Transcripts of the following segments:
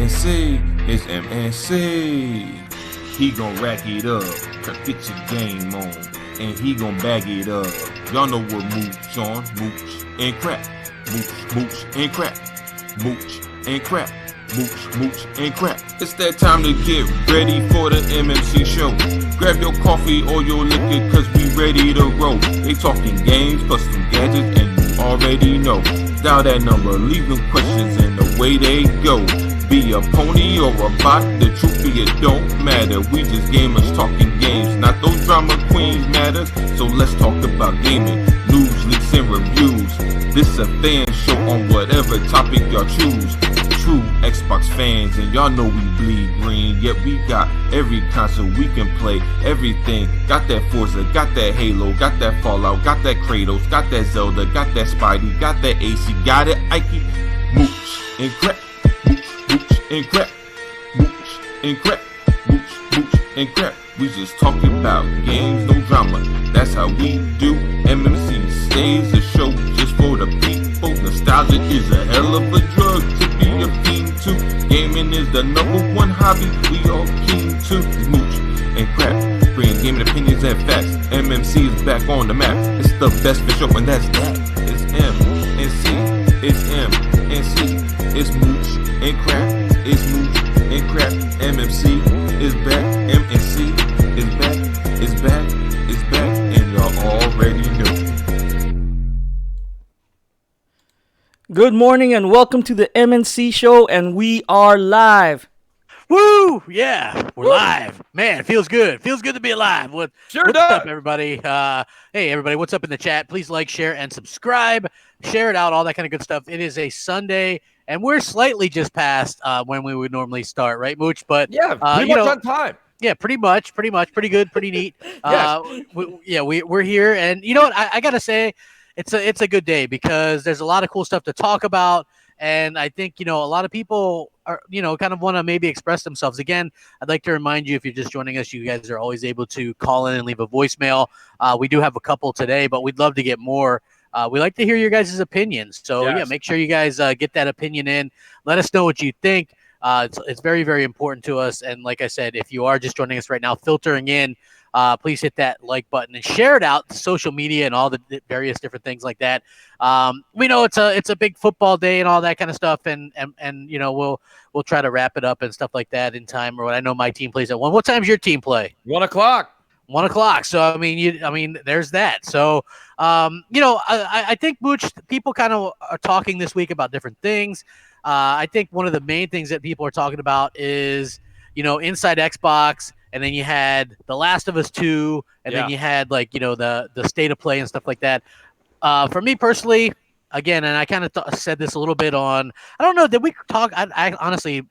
MNC, it's MNC. He gon' rack it up, get your game on, and he gon' bag it up. Y'all know what mooch on, mooch and crap, mooch and crap, mooch and crap, mooch and crap. It's that time to get ready for the MMC show. Grab your coffee or your liquor, cause we ready to roll. They talking games, custom gadgets, and you already know. Dial that number, leave them questions, and away they go. Be a pony or a bot, the truth be it don't matter. We just gamers talking games, not those drama queens matters. So let's talk about gaming, news, leaks, and reviews. This a fan show on whatever topic y'all choose. True Xbox fans, and y'all know we bleed green. Yet we got every console we can play, everything. Got that Forza, got that Halo, got that Fallout, got that Kratos, got that Zelda, got that Spidey, got that AC, got it Ike, mooch and crap, mooch and crap, mooch and crap, mooch and crap. We just talking about games, no drama. That's how we do. MMC stays a show just for the people. Nostalgia is a hell of a drug to be a fiend to. Gaming is the #1 hobby we all keen to. Mooch and crap, bringing gaming opinions and facts. MMC is back on the map. It's the best for show, and that's that. It's MNC, it's MNC, it's mooch and crap. It's mooch and crap. MMC is back. MNC is back. It's back. It's back. And y'all already know. Good morning and welcome to the MNC show, and we are live. Woo! Yeah, we're live. Man, it feels good. Feels good to be alive. What's up, everybody? Hey, everybody, what's up in the chat? Please like, share, and subscribe. Share it out, all that kind of good stuff. It is a Sunday, and we're slightly just past when we would normally start, right, Mooch? But yeah, pretty much on time. Yeah, pretty much, pretty good, pretty neat. We're here, and you know what? I gotta say, it's a good day because there's a lot of cool stuff to talk about. And I think, a lot of people are, kind of want to maybe express themselves. Again, I'd like to remind you, if you're just joining us, you guys are always able to call in and leave a voicemail. We do have a couple today, but we'd love to get more. We like to hear your guys' opinions. So, yeah, make sure you guys get that opinion in. Let us know what you think. It's very, very important to us. And like I said, if you are just joining us right now, filtering in, please hit that like button and share it out to social media and all the various different things like that. We know it's a big football day and all that kind of stuff, and we'll try to wrap it up and stuff like that in time. Or I know my team plays at 1. What time's your team play? 1 o'clock. 1 o'clock. So I mean, there's that. So I think, Mooch, people kind of are talking this week about different things. I think one of the main things that people are talking about is inside Xbox. And then you had The Last of Us 2, and then you had the state of play and stuff like that. For me personally, again, and I kind of said this a little bit on, I don't know, did we talk? I honestly,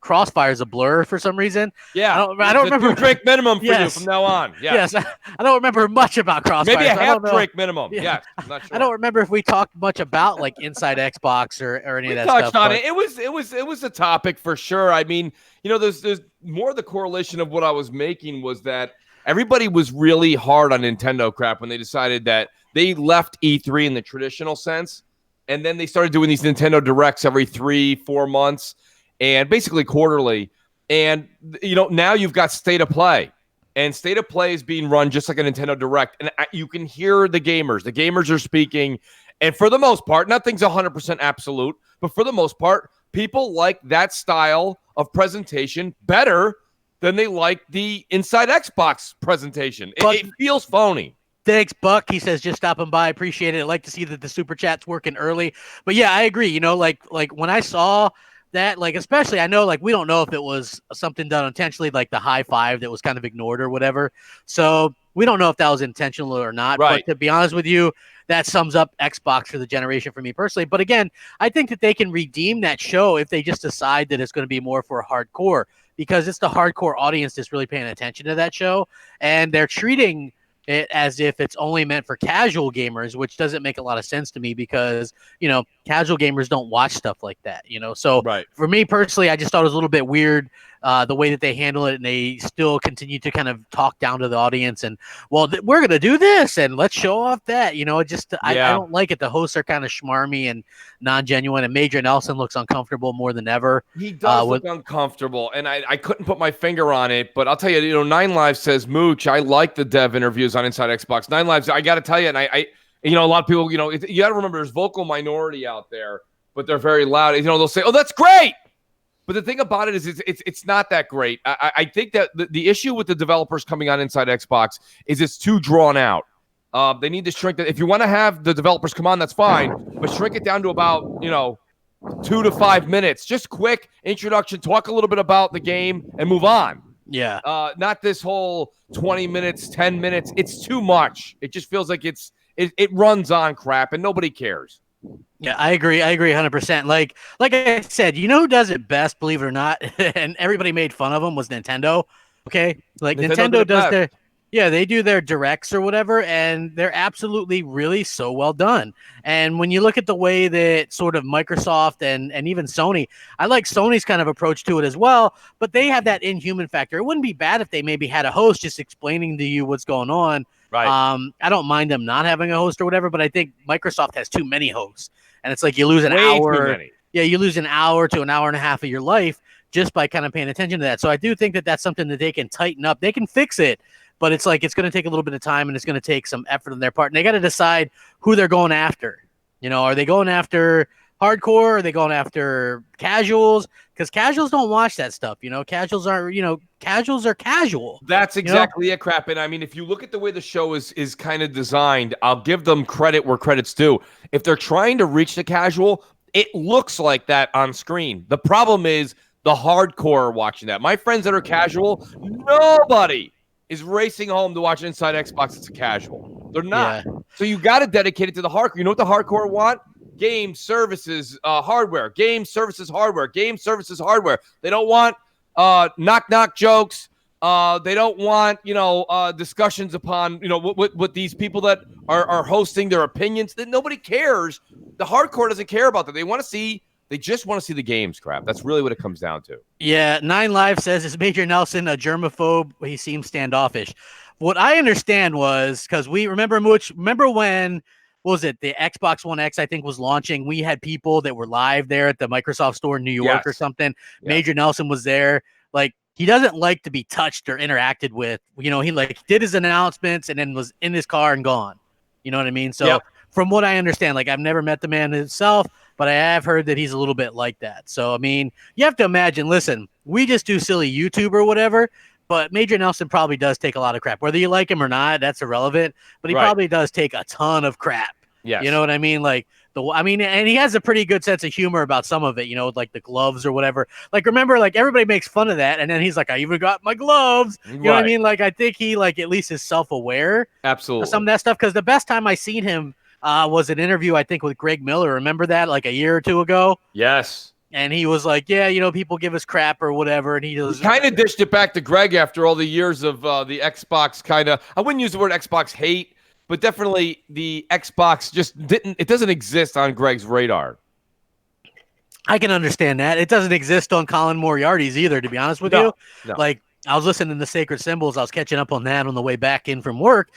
Crossfire is a blur for some reason. Yeah, I don't remember. 2 drink minimum for you from now on. Yeah. Yes, I don't remember much about Crossfire. Maybe a half drink minimum. Yeah, I'm not sure. I don't remember if we talked much about inside Xbox or any of that touched stuff. On it. It was a topic for sure. I mean, there's more of the correlation of what I was making was that everybody was really hard on Nintendo crap when they decided that they left E3 in the traditional sense, and then they started doing these Nintendo Directs every 3-4 months. And basically quarterly. And, now you've got State of Play. And State of Play is being run just like a Nintendo Direct. And you can hear the gamers. The gamers are speaking. And for the most part, nothing's 100% absolute. But for the most part, people like that style of presentation better than they like the Inside Xbox presentation. It feels phony. Thanks, Buck. He says, just stopping by. Appreciate it. I'd like to see that the Super Chat's working early. But, yeah, I agree. Like when I saw that, especially, I know, we don't know if it was something done intentionally, like the high five that was kind of ignored or whatever. So we don't know if that was intentional or not. Right. But to be honest with you, that sums up Xbox for the generation for me personally. But again, I think that they can redeem that show if they just decide that it's going to be more for hardcore, because it's the hardcore audience that's really paying attention to that show. And they're treating it as if it's only meant for casual gamers, which doesn't make a lot of sense to me because, casual gamers don't watch stuff like that, So right. For me personally, I just thought it was a little bit weird the way that they handle it, and they still continue to kind of talk down to the audience and, well, we're going to do this and let's show off that. You know, it just, I don't like it. The hosts are kind of schmarmy and non-genuine, and Major Nelson looks uncomfortable more than ever. He does look uncomfortable, and I couldn't put my finger on it, but I'll tell you, you know, Nine Lives says, Mooch, I like the dev interviews on Inside Xbox. Nine Lives, I got to tell you, and I you know, a lot of people, you know, you got to remember there's vocal minority out there, but they're very loud. You know, they'll say, oh, that's great. But the thing about it is it's not that great. I think that the issue with the developers coming on Inside Xbox is it's too drawn out. They need to shrink that. If you want to have the developers come on, that's fine. But shrink it down to about, you know, 2 to 5 minutes. Just quick introduction, talk a little bit about the game, and move on. Yeah. Not this whole 20 minutes, 10 minutes. It's too much. It just feels like it runs on crap, and nobody cares. Yeah, I agree 100%. Like I said, you know who does it best, believe it or not, and everybody made fun of them, was Nintendo. Okay? Like Nintendo does they do their directs or whatever, and they're absolutely really so well done. And when you look at the way that sort of Microsoft and even Sony, I like Sony's kind of approach to it as well, but they have that inhuman factor. It wouldn't be bad if they maybe had a host just explaining to you what's going on. Right. I don't mind them not having a host or whatever, but I think Microsoft has too many hosts, and it's like you lose an hour. Yeah, you lose an hour to an hour and a half of your life just by kind of paying attention to that. So I do think that that's something that they can tighten up. They can fix it, but it's like it's going to take a little bit of time, and it's going to take some effort on their part. And they got to decide who they're going after. You know, are they going after hardcore? Are they going after casuals? Because casuals don't watch that stuff. You know, casuals are casual. That's exactly it, crap. And I mean, if you look at the way the show is kind of designed, I'll give them credit where credit's due. If they're trying to reach the casual, it looks like that on screen. The problem is the hardcore are watching that. My friends that are casual, nobody is racing home to watch Inside Xbox. It's a casual. They're not. Yeah. So you got to dedicate it to the hardcore. You know what the hardcore want? Game services, hardware. Game services, hardware. Game services, hardware. They don't want knock jokes. They don't want, you know, discussions upon, you know, what these people that are hosting their opinions. That nobody cares. The hardcore doesn't care about that. They just want to see the games, crap. That's really what it comes down to. Yeah, Nine Live says, is Major Nelson a germaphobe? He seems standoffish. What I understand was, because we remember when, what was it, the Xbox One X, I think, was launching. We had people that were live there at the Microsoft store in New York or something. Yes. Major Nelson was there. Like, he doesn't like to be touched or interacted with. You know, he like did his announcements and then was in his car and gone. You know what I mean? So from what I understand, like, I've never met the man himself, but I have heard that he's a little bit like that. So, I mean, you have to imagine, listen, we just do silly YouTube or whatever, but Major Nelson probably does take a lot of crap. Whether you like him or not, that's irrelevant, but he probably does take a ton of crap. Yes. You know what I mean? Like, and he has a pretty good sense of humor about some of it, you know, like the gloves or whatever. Like, remember, like, everybody makes fun of that, and then he's like, I even got my gloves. You know what I mean? Like, I think he, like, at least is self-aware. Absolutely. Of some of that stuff, because the best time I seen him was an interview, I think, with Greg Miller. Remember that, like, a year or two ago? Yes. And he was like, yeah, you know, people give us crap or whatever. And he kind of dished it back to Greg after all the years of the Xbox kind of, I wouldn't use the word Xbox hate, but definitely the Xbox just it doesn't exist on Greg's radar. I can understand that. It doesn't exist on Colin Moriarty's either, to be honest with you. No. Like, I was listening to Sacred Symbols. I was catching up on that on the way back in from work.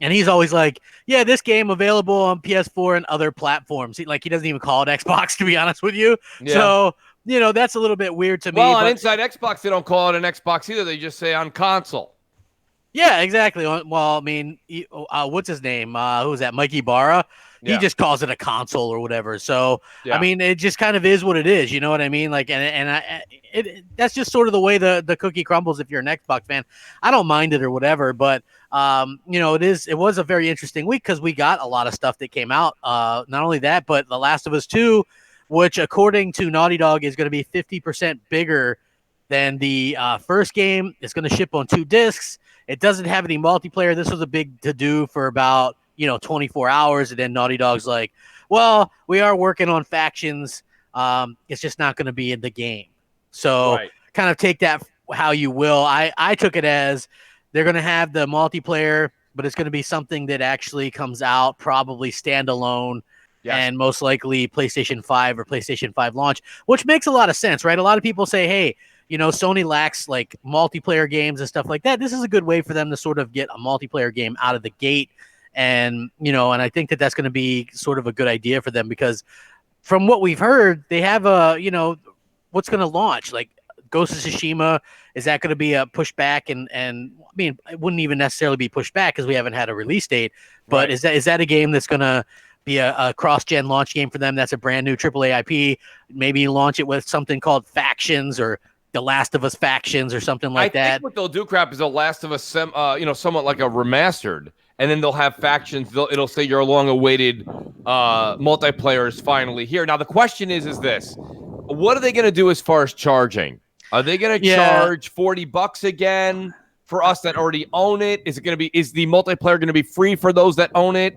And he's always like, yeah, this game available on PS4 and other platforms. He doesn't even call it Xbox, to be honest with you. Yeah. So, you know, that's a little bit weird to me. Well, on Inside Xbox, they don't call it an Xbox either. They just say on console. Yeah, exactly. Well, I mean, what's his name? Who was that? Mikey Barra. He just calls it a console or whatever. So, I mean, it just kind of is what it is. You know what I mean? Like, that's just sort of the way the cookie crumbles. If you're an Xbox fan, I don't mind it or whatever. But you know, it was a very interesting week because we got a lot of stuff that came out. Not only that, but The Last of Us 2, which according to Naughty Dog is going to be 50% bigger than the first game. It's going to ship on 2 discs. It doesn't have any multiplayer. This was a big to-do for about 24 hours, and then Naughty Dog's like, well, we are working on factions. It's just not going to be in the game. So kind of take that how you will. I took it as they're going to have the multiplayer, but it's going to be something that actually comes out probably standalone and most likely PlayStation 5 or PlayStation 5 launch, which makes a lot of sense, right? A lot of people say, hey, Sony lacks like multiplayer games and stuff like that. This is a good way for them to sort of get a multiplayer game out of the gate. And, and I think that that's going to be sort of a good idea for them because from what we've heard, they have what's going to launch like Ghost of Tsushima. Is that going to be a pushback? And I mean, it wouldn't even necessarily be pushed back because we haven't had a release date, but Right. is that a game that's going to be a cross-gen launch game for them? That's a brand new AAA IP. Maybe launch it with something called Factions or The Last of Us Factions or something like that. I think what they'll do, Crap, is The Last of Us, somewhat like a remastered, and then they'll have Factions. It'll say your long-awaited multiplayer is finally here. Now, the question is this. What are they going to do as far as charging? Are they going to charge $40 again for us that already own it? Is the multiplayer going to be free for those that own it?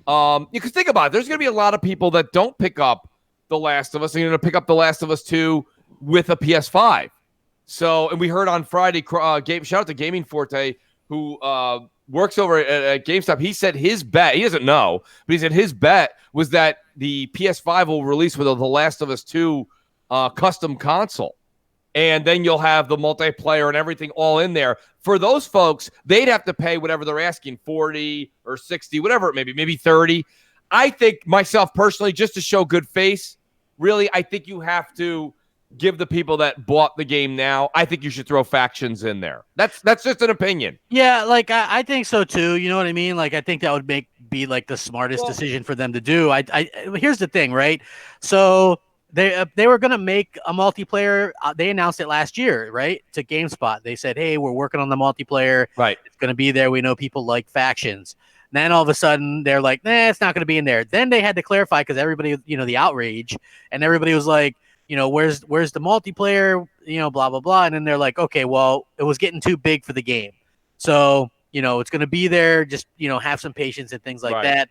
You can think about it. There's going to be a lot of people that don't pick up The Last of Us. They're going to pick up The Last of Us 2 with a PS5. So, and we heard on Friday, shout out to Gaming Forte, who works over at GameStop. He said his bet, he doesn't know, but he said his bet was that the PS5 will release with a The Last of Us 2 custom console. And then you'll have the multiplayer and everything all in there. For those folks, they'd have to pay whatever they're asking, 40 or 60, whatever it may be, maybe 30. I think myself personally, just to show good face, really, I think you have to give the people that bought the game now, I think you should throw Factions in there. That's just an opinion. Yeah, like I think so too. You know what I mean? Like I think that would be like the smartest decision for them to do. Here's the thing, right? So they were going to make a multiplayer. They announced it last year, right? To GameSpot. They said, hey, we're working on the multiplayer. Right. It's going to be there. We know people like Factions. And then all of a sudden they're like, nah, it's not going to be in there. Then they had to clarify because everybody, the outrage, and everybody was like, where's the multiplayer, blah, blah, blah. And then they're like, okay, well, it was getting too big for the game. So, it's going to be there. Just, have some patience and things like that.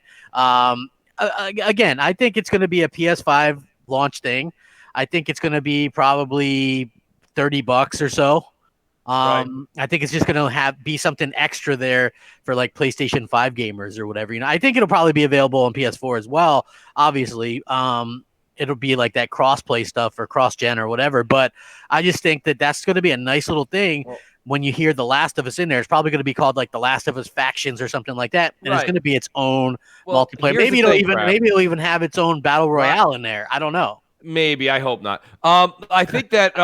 Again, I think it's going to be a PS5 launch thing. I think it's going to be probably $30 or so. I think it's just going to be something extra there for like PlayStation 5 gamers or whatever. I think it'll probably be available on PS4 as well. Obviously, it'll be like that cross-play stuff or cross-gen or whatever. But I just think that that's going to be a nice little thing. When you hear The Last of Us in there, it's probably going to be called like The Last of Us Factions or something like that, and it's going to be its own multiplayer. Maybe it'll even have its own battle royale in there. I don't know. Maybe, I hope not. I think that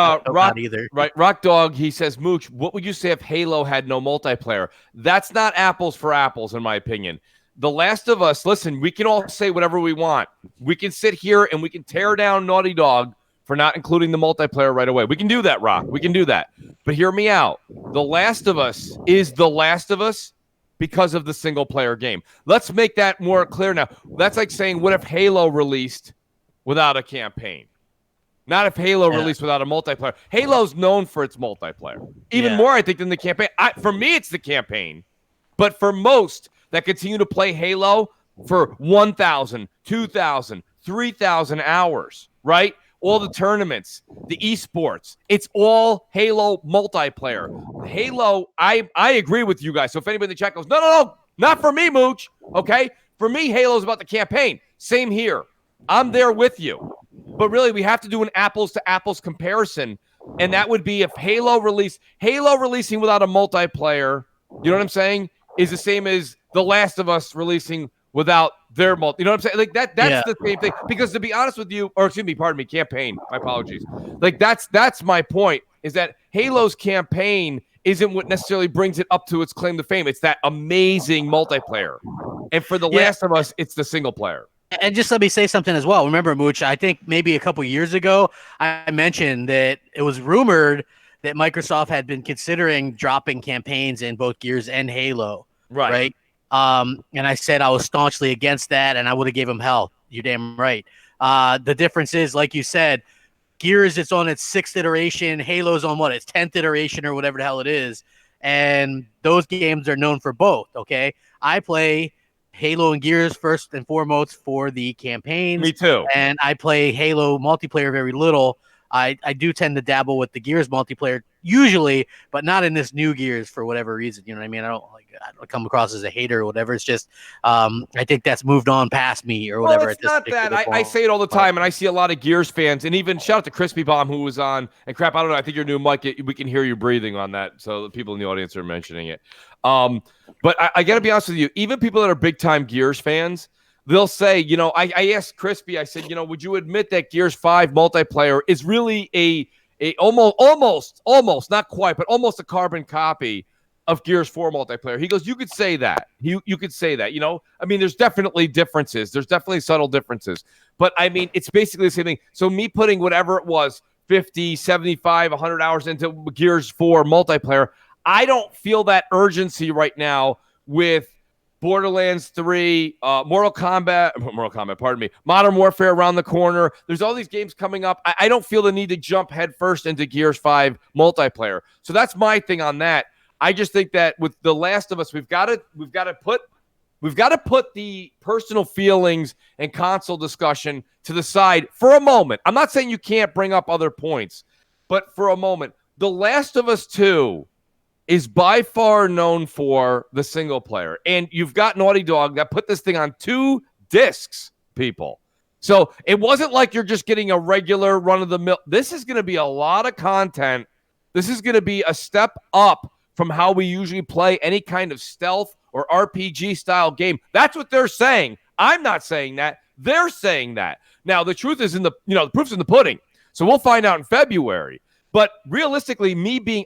Rock Dog, he says, Mooch, what would you say if Halo had no multiplayer? That's not apples for apples, in my opinion. The Last of Us, listen, we can all say whatever we want. We can sit here and we can tear down Naughty Dog for not including the multiplayer right away. We can do that, Rock. We can do that. But hear me out. The Last of Us is The Last of Us because of the single-player game. Let's make that more clear now. That's like saying, what if Halo released without a campaign? Not if Halo released without a multiplayer. Halo's known for its multiplayer. Even more, I think, than the campaign. For me, it's the campaign. But for most that continue to play Halo for 1,000, 2,000, 3,000 hours, right? All the tournaments, the eSports, it's all Halo multiplayer. Halo, I agree with you guys. So if anybody in the chat goes, no, not for me, Mooch, okay? For me, Halo's about the campaign. Same here. I'm there with you. But really, we have to do an apples-to-apples comparison, and that would be if Halo releasing without a multiplayer, you know what I'm saying, is the same as The Last of Us releasing without their you know what I'm saying? Like that's the same thing. Because to be honest with you, campaign. My apologies. Like that's my point, is that Halo's campaign isn't what necessarily brings it up to its claim to fame. It's that amazing multiplayer. And for The Last of Us, it's the single player. And just let me say something as well. Remember, Mooch, I think maybe a couple years ago, I mentioned that it was rumored that Microsoft had been considering dropping campaigns in both Gears and Halo. Right. And I said I was staunchly against that, and I would have gave them hell. You're damn right. The difference is, like you said, Gears, it's on its 6th iteration. Halo's on its 10th iteration or whatever the hell it is. And those games are known for both, okay? I play Halo and Gears first and foremost for the campaigns. Me too. And I play Halo multiplayer very little. I do tend to dabble with the Gears multiplayer usually, but not in this new Gears for whatever reason. You know what I mean? I don't come across as a hater or whatever. It's just I think that's moved on past me or whatever. Well, it's not that. I say it all the But- time, and I see a lot of Gears fans, and even shout out to Crispy Bomb who was on. And crap, I don't know. I think your new mic, we can hear you breathing on that, so the people in the audience are mentioning it. But I got to be honest with you. Even people that are big time Gears fans, they'll say, I asked Crispy. I said, would you admit that Gears 5 multiplayer is really a almost not quite, but almost a carbon copy of Gears 4 multiplayer? He goes, you could say that. You could say that. I mean, there's definitely differences. There's definitely subtle differences. But I mean, it's basically the same thing. So me putting whatever it was, 50, 75, 100 hours into Gears 4 multiplayer, I don't feel that urgency right now with Borderlands 3, Mortal Kombat, pardon me, Modern Warfare around the corner. There's all these games coming up. I don't feel the need to jump headfirst into Gears 5 multiplayer. So that's my thing on that. I just think that with The Last of Us, we've got to put the personal feelings and console discussion to the side for a moment. I'm not saying you can't bring up other points, but for a moment, The Last of Us 2 is by far known for the single player. And you've got Naughty Dog that put this thing on 2 discs, people. So it wasn't like you're just getting a regular run-of-the-mill. This is going to be a lot of content. This is going to be a step up from how we usually play any kind of stealth or RPG-style game. That's what they're saying. I'm not saying that. They're saying that. Now, the truth is the proof's in the pudding. So we'll find out in February. But realistically,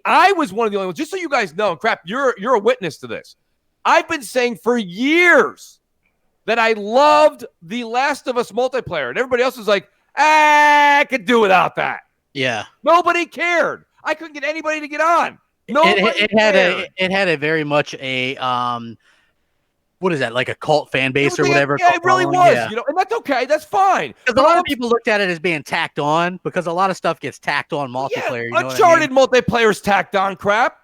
I was one of the only ones, just so you guys know, and crap, you're a witness to this. I've been saying for years that I loved The Last of Us multiplayer. And everybody else was like, I could do without that. Yeah. Nobody cared. I couldn't get anybody to get on. It had a very much a what is that, like a cult fan base or whatever? Yeah, it really was. Yeah. And that's okay. That's fine. Because a lot of people looked at it as being tacked on, because a lot of stuff gets tacked on multiplayer. Yeah, Uncharted multiplayer's tacked on crap.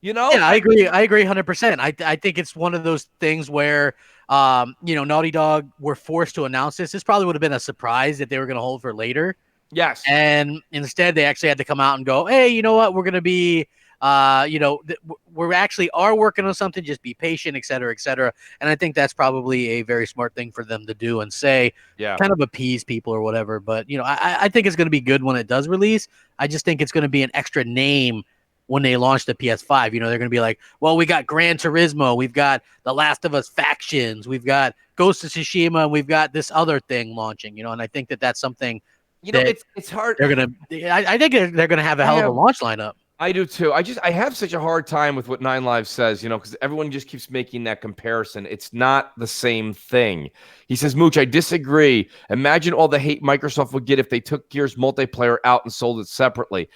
Yeah, I agree 100%. I think it's one of those things where Naughty Dog were forced to announce this. This probably would have been a surprise that they were going to hold for later. Yes. And instead they actually had to come out and go, hey, you know what? We're going to be we're actually working on something. Just be patient, et cetera, et cetera. And I think that's probably a very smart thing for them to do and say, kind of appease people or whatever. But, I think it's going to be good when it does release. I just think it's going to be an extra name when they launch the PS5. They're going to be like, well, we got Gran Turismo, we've got The Last of Us Factions, we've got Ghost of Tsushima, and we've got this other thing launching, and I think that that's something it's hard. I think they're going to have a hell of a launch lineup. I do too. I have such a hard time with what 9Live says, because everyone just keeps making that comparison. It's not the same thing. He says, Mooch, I disagree. Imagine all the hate Microsoft would get if they took Gears multiplayer out and sold it separately.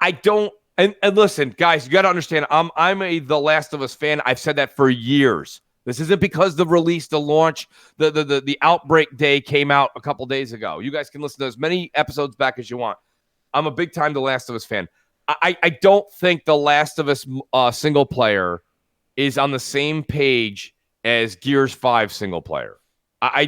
I don't. And listen, guys, you got to understand, I'm a The Last of Us fan. I've said that for years. This isn't because the launch, the Outbreak Day came out a couple days ago. You guys can listen to as many episodes back as you want. I'm a big time The Last of Us fan. I don't think The Last of Us single player is on the same page as Gears 5 single player. I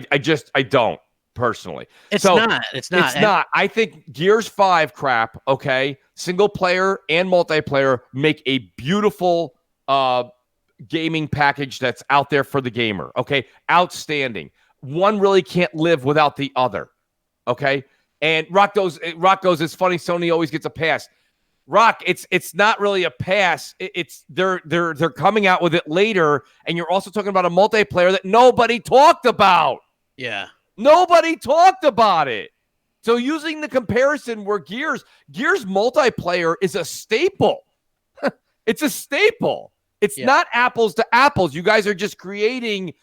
don't personally. It's not. I think Gears 5 crap, okay, single player and multiplayer make a beautiful gaming package that's out there for the gamer, okay? Outstanding. One really can't live without the other, okay? And Rock goes, it's funny, Sony always gets a pass. Rock, it's not really a pass. It's they're coming out with it later, and you're also talking about a multiplayer that nobody talked about. Yeah. Nobody talked about it. So using the comparison where Gears multiplayer is a staple. It's a staple. It's not apples to apples. You guys are just creating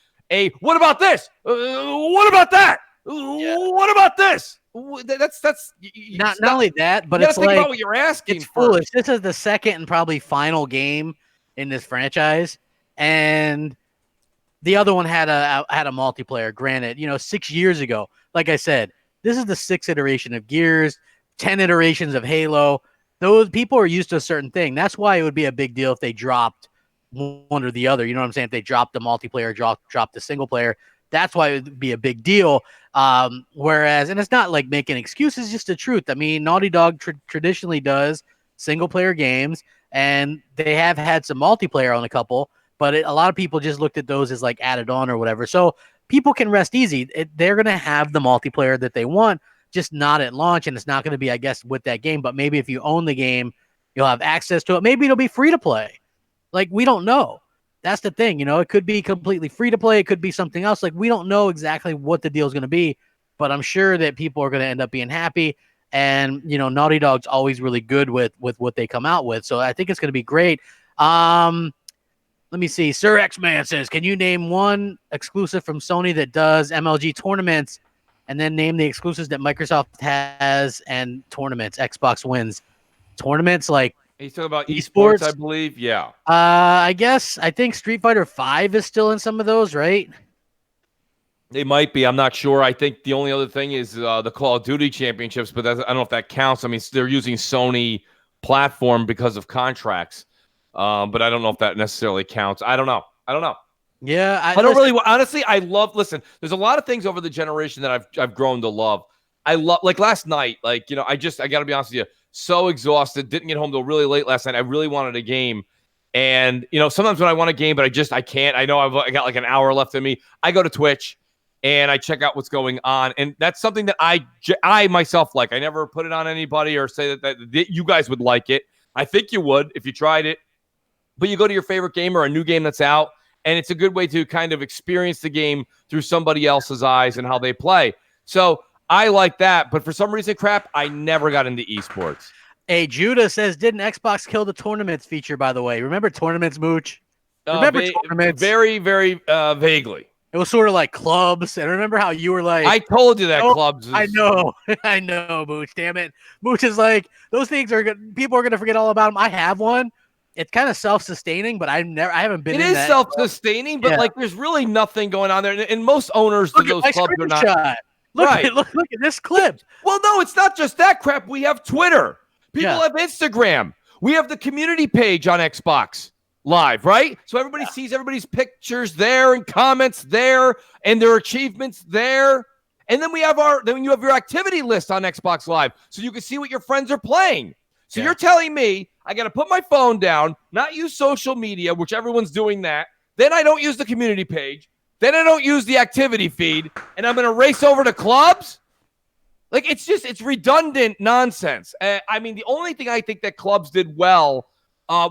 what about this? What about that? What about this? That's not only that, but you it's think like about what you're asking. It's foolish. This is the second and probably final game in this franchise, and the other one had a multiplayer. Granted, 6 years ago. Like I said, this is the 6th iteration of Gears, 10 iterations of Halo. Those people are used to a certain thing. That's why it would be a big deal if they dropped one or the other. You know what I'm saying? If they dropped the multiplayer, dropped the single player. That's why it would be a big deal. Whereas, and it's not like making excuses, just the truth. I mean, Naughty Dog traditionally does single player games, and they have had some multiplayer on a couple, but a lot of people just looked at those as like added on or whatever. So people can rest easy. They're going to have the multiplayer that they want, just not at launch. And it's not going to be, I guess, with that game. But maybe if you own the game, you'll have access to it. Maybe it'll be free to play. Like, we don't know. That's the thing. It could be completely free to play. It could be something else. Like, we don't know exactly what the deal is going to be, but I'm sure that people are going to end up being happy. And, Naughty Dog's always really good with what they come out with. So I think it's going to be great. Let me see. Sir X-Man says, can you name one exclusive from Sony that does MLG tournaments, and then name the exclusives that Microsoft has and tournaments? Xbox wins. Tournaments like He's talking about eSports, I believe. Yeah. I think Street Fighter 5 is still in some of those, right? They might be. I'm not sure. I think the only other thing is the Call of Duty championships, but I don't know if that counts. I mean, they're using Sony platform because of contracts, but I don't know if that necessarily counts. I don't know. Yeah, I don't really. Honestly, I love. Listen, there's a lot of things over the generation that I've grown to love. I love, like last night. Like, I got to be honest with you. So exhausted. Didn't get home till really late last night. I really wanted a game. And, sometimes when I want a game, but I can't. I know I got like an hour left in me. I go to Twitch and I check out what's going on. And that's something that I myself like. I never put it on anybody or say that you guys would like it. I think you would if you tried it. But you go to your favorite game or a new game that's out, and it's a good way to kind of experience the game through somebody else's eyes and how they play. So I like that. But for some reason, I never got into esports. Hey, Judah says, didn't Xbox kill the tournaments feature, by the way? Remember tournaments, Mooch? Remember tournaments? Very, very vaguely. It was sort of like clubs. And remember how you were like... I told you that clubs... I know. I know, Mooch. Damn it. Mooch is like, those things are good. People are going to forget all about them. I have one. It's kind of self-sustaining, but I haven't been in that. It is self-sustaining, but like there's really nothing going on there. And most owners of those clubs are not... Look at this clip. Well, no, it's not just that crap. We have Twitter. People have Instagram. We have the community page on Xbox Live, right? So everybody sees everybody's pictures there and comments there and their achievements there. And then you have your activity list on Xbox Live, so you can see what your friends are playing. So you're telling me I got to put my phone down, not use social media, which everyone's doing that. Then I don't use the community page. Then I don't use the activity feed, and I'm going to race over to clubs? Like, it's redundant nonsense. I mean, the only thing I think that clubs did well,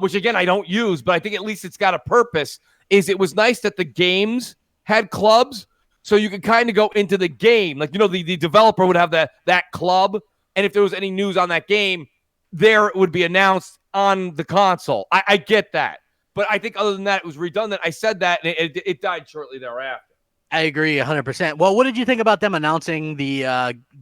which, again, I don't use, but I think at least it's got a purpose, is it was nice that the games had clubs, so you could kind of go into the game. Like, the developer would have that club, and if there was any news on that game, there it would be announced on the console. I get that. But I think other than that, it was redundant. I said that, and it died shortly thereafter. I agree 100%. Well, what did you think about them announcing the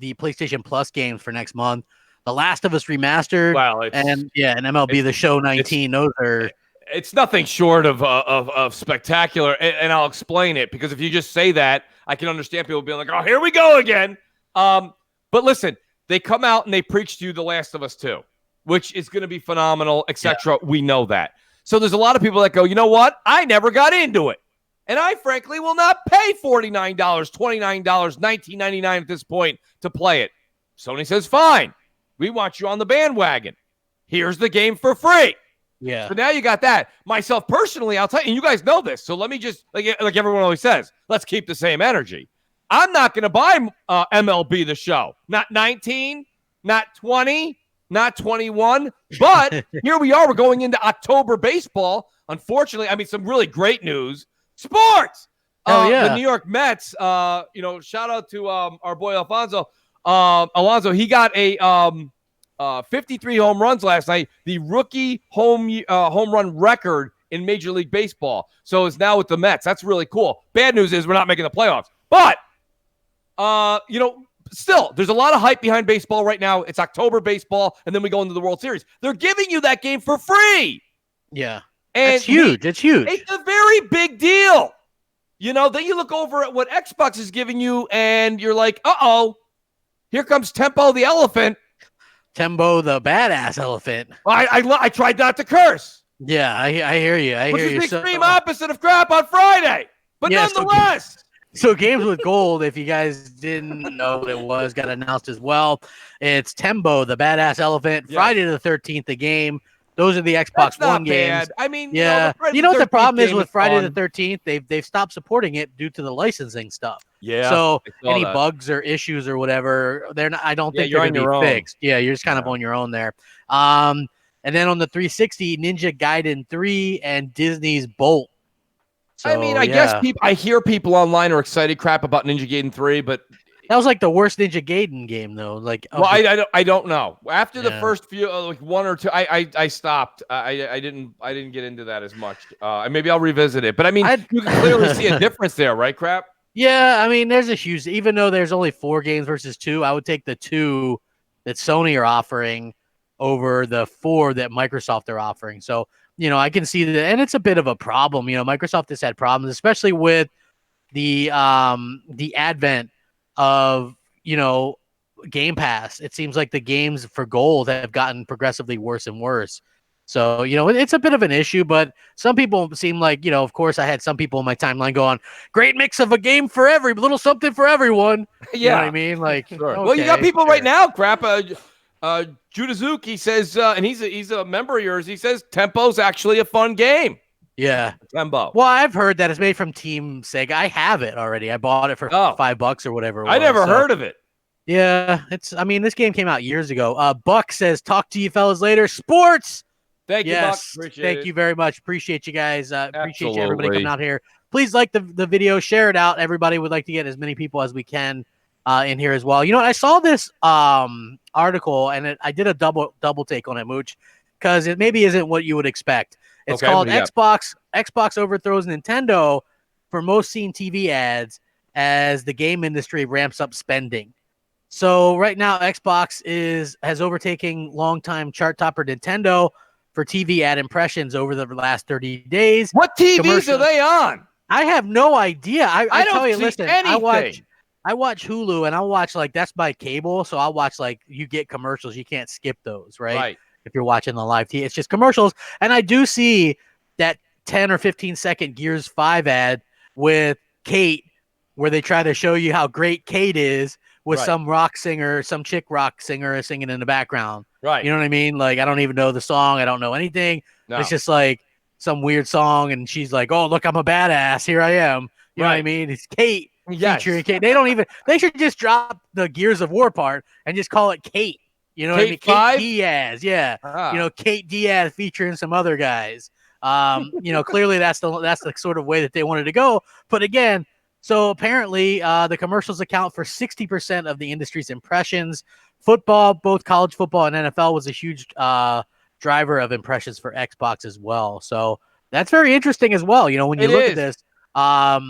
PlayStation Plus games for next month? The Last of Us Remastered, and MLB The Show 19. Those are... It's nothing short of spectacular, and I'll explain it, because if you just say that, I can understand people being like, oh, here we go again. But listen, they come out and they preach to you The Last of Us 2, which is going to be phenomenal, etc. Yeah. We know that. So there's a lot of people that go, you know what? I never got into it. And I, frankly, will not pay $49, $29, $19.99 at this point to play it. Sony says, fine. We want you on the bandwagon. Here's the game for free. Yeah. So now you got that. Myself, personally, I'll tell you, and you guys know this, so let me just, like everyone always says, let's keep the same energy. I'm not going to buy MLB The Show. Not 19, not 20, not 21. But here we are. We're going into October baseball. Unfortunately, I mean, some really great news. Sports. The New York Mets, shout out to our boy Alfonso. Alonso, he got a 53 home runs last night, the rookie home run record in Major League Baseball. So it's now with the Mets. That's really cool. Bad news is we're not making the playoffs. But, still, there's a lot of hype behind baseball right now. It's October baseball, and then we go into the World Series. They're giving you that game for free. Yeah. And it's huge. It's huge. It's a very big deal. Then you look over at what Xbox is giving you, and you're like, uh-oh, here comes Tempo the elephant. Tembo the badass elephant. I tried not to curse. Yeah, I hear you. Which is the extreme opposite of crap on Friday. But nonetheless. So Games with Gold, if you guys didn't know what it was, got announced as well. It's Tembo, the badass elephant. Yes. Friday the 13th, the game. Those are the Xbox That's One not games. bad. I mean, Yeah. the You know what the 13th problem is game with Friday fun. the 13th? They've stopped supporting it due to the licensing stuff. Yeah. So I saw any that. bugs or issues or whatever, they're not. I don't Yeah, think you're they're on going to your be own. fixed. Yeah, you're just kind of on your own there. And then on the 360, Ninja Gaiden 3 and Disney's Bolt. So, I mean, I guess I hear people online are excited crap about Ninja Gaiden 3, but that was like the worst Ninja Gaiden game, though. Like, well, I don't know. After the first few, like one or two, I stopped. I didn't get into that as much. Maybe I'll revisit it. But I mean, you can clearly see a difference there, right, Crap? Yeah, I mean, there's a huge. Even though there's only 4 games versus 2, I would take the 2 that Sony are offering over the 4 that Microsoft are offering. So, I can see that, and it's a bit of a problem. Microsoft has had problems, especially with the advent of Game Pass. It seems like the games for gold have gotten progressively worse and worse. So, it's a bit of an issue, but some people seem like, of course, I had some people in my timeline going, great mix of a game for little something for everyone. Yeah. You know what I mean? Like, sure. Okay, Well, you got people right now, Crap. Judazuki says, and he's a member of yours. He says Tempo's actually a fun game. Yeah. Tempo. Well, I've heard that it's made from Team Sega. I have it already. I bought it for $5 or whatever. I never heard of it. Yeah. This game came out years ago. Buck says, talk to you fellas later. Sports. Thank you, Buck. Appreciate it. Thank you very much. Appreciate you guys. Appreciate you, everybody Absolutely. coming out here. Please like the video, share it out. Everybody would like to get as many people as we can in here as well. You know what? I saw this article and I did a double take on it, Mooch, because it maybe isn't what you would expect. It's called Xbox overthrows Nintendo for most seen TV ads as the game industry ramps up spending. So right now, Xbox has overtaken longtime chart topper Nintendo for TV ad impressions over the last 30 days. What TVs are they on? I have no idea. I tell you, listen, anything. I watch Hulu and I'll watch that's by cable. So I'll watch you get commercials. You can't skip those, right? Right. If you're watching the live TV, it's just commercials. And I do see that 10 or 15 second Gears 5 ad with Kate, where they try to show you how great Kate is with some chick rock singer singing in the background. Right. You know what I mean? Like, I don't even know the song. I don't know anything. No. It's just like some weird song. And she's like, oh, look, I'm a badass. Here I am. You know what I mean? It's Kate featuring Kate. They should just drop the Gears of War part and just call it Kate. You know what I mean? 5? Kate Diaz. Yeah. Kate Diaz featuring some other guys. Clearly that's the sort of way that they wanted to go. But again, so apparently the commercials account for 60% of the industry's impressions. Football, both college football and NFL, was a huge driver of impressions for Xbox as well. So that's very interesting as well. When you look at this, I'll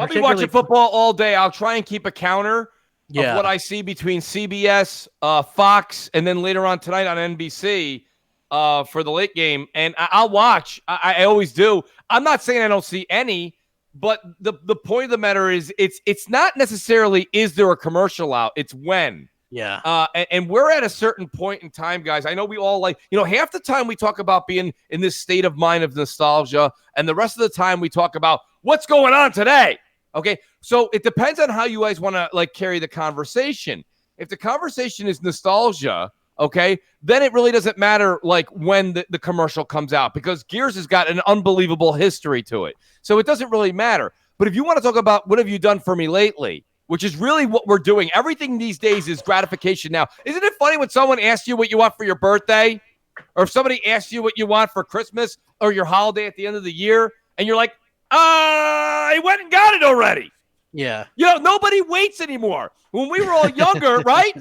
be watching football all day. I'll try and keep a counter of what I see between CBS, Fox, and then later on tonight on NBC for the late game. And I'll watch. I always do. I'm not saying I don't see any, but the point of the matter is it's not necessarily is there a commercial out. It's when. Yeah. And we're at a certain point in time, guys. I know we all half the time we talk about being in this state of mind of nostalgia, and the rest of the time we talk about what's going on today. Okay. So it depends on how you guys want to carry the conversation. If the conversation is nostalgia, okay, then it really doesn't matter when the commercial comes out, because Gears has got an unbelievable history to it. So it doesn't really matter. But if you want to talk about what have you done for me lately, which is really what we're doing. Everything these days is gratification now. Isn't it funny when someone asks you what you want for your birthday, or if somebody asks you what you want for Christmas or your holiday at the end of the year, and you're like, I went and got it already. Yeah. Nobody waits anymore. When we were all younger, right?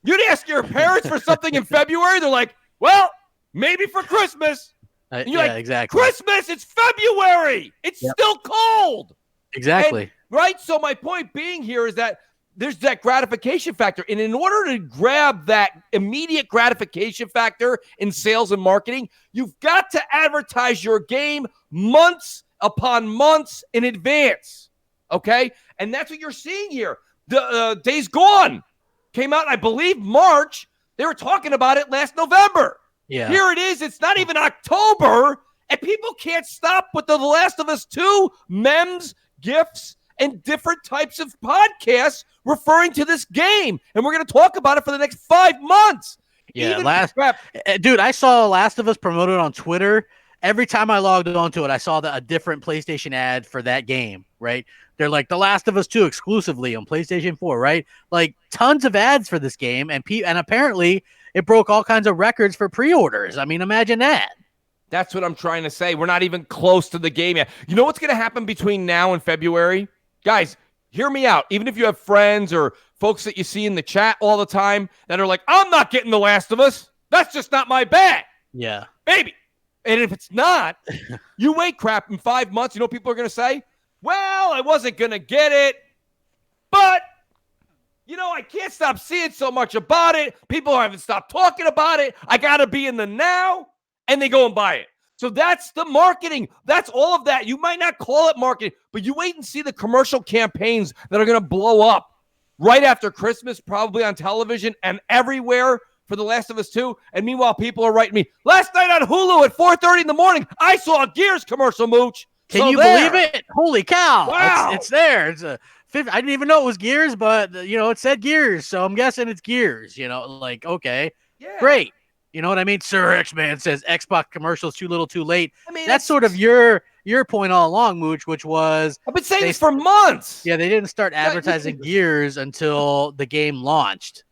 You'd ask your parents for something in February. They're like, well, maybe for Christmas. And you're like, exactly. Christmas, it's February. It's still cold. Exactly. Right? So my point being here is that there's that gratification factor. And in order to grab that immediate gratification factor in sales and marketing, you've got to advertise your game months upon months in advance. Okay? And that's what you're seeing here. The Days Gone came out, I believe, March. They were talking about it last November. Yeah. Here it is. It's not even October, and people can't stop with The Last of Us 2 memes, GIFs, and different types of podcasts referring to this game. And we're going to talk about it for the next 5 months. Yeah, dude, I saw Last of Us promoted on Twitter. Every time I logged onto it, I saw a different PlayStation ad for that game, right? They're like, The Last of Us 2 exclusively on PlayStation 4, right? Like, tons of ads for this game, and apparently it broke all kinds of records for pre-orders. I mean, imagine that. That's what I'm trying to say. We're not even close to the game yet. You know what's going to happen between now and February? Guys, hear me out. Even if you have friends or folks that you see in the chat all the time that are like, I'm not getting The Last of Us. That's just not my bag. Yeah. Baby. And if it's not, you wait crap in 5 months. You know what people are going to say? Well, I wasn't going to get it, but, I can't stop seeing so much about it. People haven't stopped talking about it. I got to be in the now, and they go and buy it. So that's the marketing. That's all of that. You might not call it marketing, but you wait and see the commercial campaigns that are going to blow up right after Christmas, probably on television and everywhere for The Last of Us 2. And meanwhile, people are writing me, last night on Hulu at 4:30 in the morning, I saw a Gears commercial, Mooch. Can you believe it? Holy cow. Wow. It's there. I didn't even know it was Gears, but, it said Gears. So I'm guessing it's Gears, okay. Yeah. Great. You know what I mean? Sir X-Man says Xbox commercials too little too late. I mean, that's sort of your point all along, Mooch, which was I've been saying this for months. Yeah, they didn't start advertising Gears until the game launched.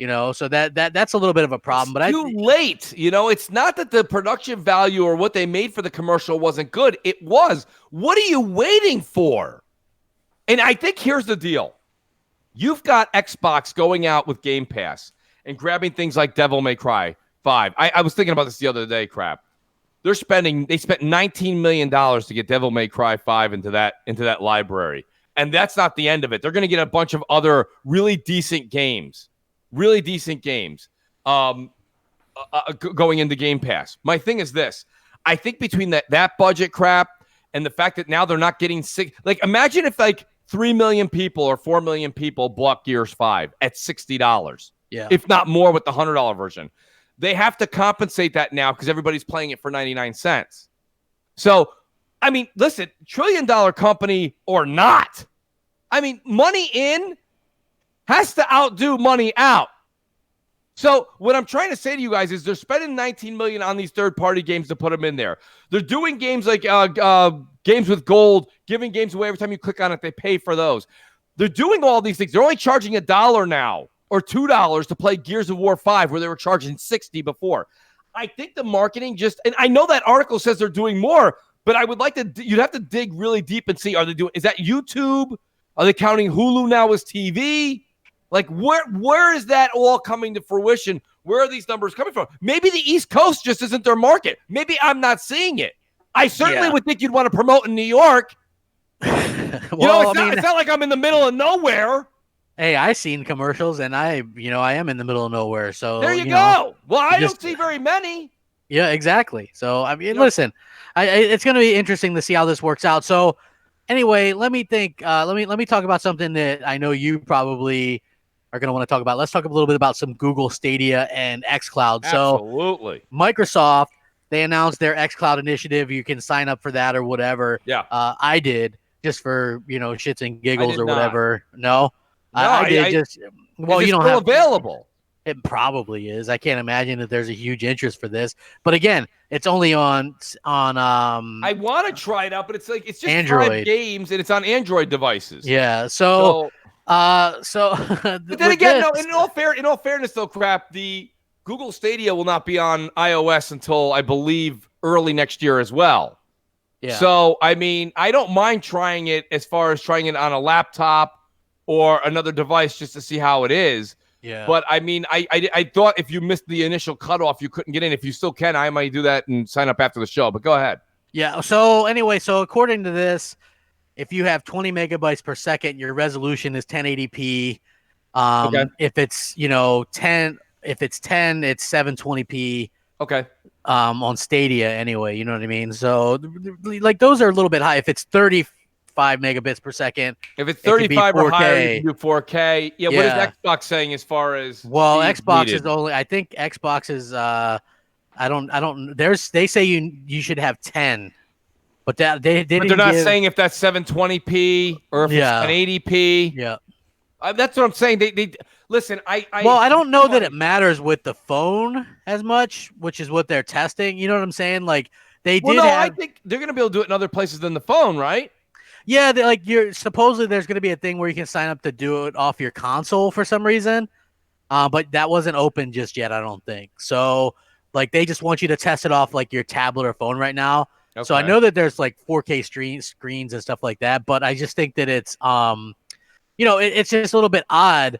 So that's a little bit of a problem. But too late. It's not that the production value or what they made for the commercial wasn't good. It was. What are you waiting for? And I think here's the deal. You've got Xbox going out with Game Pass and grabbing things like Devil May Cry 5. I was thinking about this the other day, crap. They spent $19 million to get Devil May Cry 5 into that library. And that's not the end of it. They're going to get a bunch of other really decent games. Going into Game Pass. My thing is this. I think between that budget crap and the fact that now they're not getting sick. Like, imagine if 3 million people or 4 million people bought Gears 5 at $60. Yeah. If not more with the $100 version. They have to compensate that now because everybody's playing it for 99 cents. So, I mean, listen, $1 trillion company or not. I mean, money in has to outdo money out. So what I'm trying to say to you guys is they're spending $19 million on these third-party games to put them in there. They're doing games like games with gold, giving games away every time you click on it. They pay for those. They're doing all these things. They're only charging $1 now or $2 to play Gears of War 5 where they were charging $60 before. I think the marketing and I know that article says they're doing more, but I would like you'd have to dig really deep and see, is that YouTube? Are they counting Hulu now as TV? Like, where is that all coming to fruition? Where are these numbers coming from? Maybe the East Coast just isn't their market. Maybe I'm not seeing it. I certainly would think you'd want to promote in New York. It's not like I'm in the middle of nowhere. Hey, I've seen commercials, and I am in the middle of nowhere. So there you go. Well, I don't see very many. Yeah, exactly. So, I mean, listen, it's going to be interesting to see how this works out. So, anyway, let me think. Let me talk about something that I know you probably are going to want to talk about. Let's talk a little bit about some Google Stadia and xCloud. Absolutely. So, Microsoft, they announced their xCloud initiative. You can sign up for that or whatever. Yeah. I did just for shits and giggles or not. whatever. No. No, I did just. Well, you don't still have available. It probably is. I can't imagine that there's a huge interest for this. But again, it's only on I want to try it out, but it's just Android 5 games and it's on Android devices. Yeah. So but then again, no, in all fairness though, crap, the Google Stadia will not be on iOS until I believe early next year as well. Yeah. So I mean, I don't mind trying it as far as trying it on a laptop or another device just to see how it is. Yeah. But I mean, I thought if you missed the initial cutoff, you couldn't get in. If you still can, I might do that and sign up after the show. But go ahead. Yeah. So anyway, according to this, if you have 20 megabytes per second, your resolution is 1080p. Okay. If it's 10, it's 720p. Okay. On Stadia anyway, you know what I mean? So like those are a little bit high. If it's 35 megabits per second. If it's 35 or higher, you can do 4K. Yeah, what is Xbox saying as far as Xbox needed? is only, I think Xbox is I don't they say you should have 10 But that they But didn't. they're not saying if that's 720p or if it's 1080p. Yeah. That's what I'm saying. They listen. Well, I don't know that it matters with the phone as much, which is what they're testing. You know what I'm saying? Like they did. I think they're going to be able to do it in other places than the phone, right? Yeah, you're supposedly there's going to be a thing where you can sign up to do it off your console for some reason, but that wasn't open just yet. I don't think so. Like they just want you to test it off like your tablet or phone right now. Okay. So I know that there's like 4K screens and stuff like that, but I just think that it's it's just a little bit odd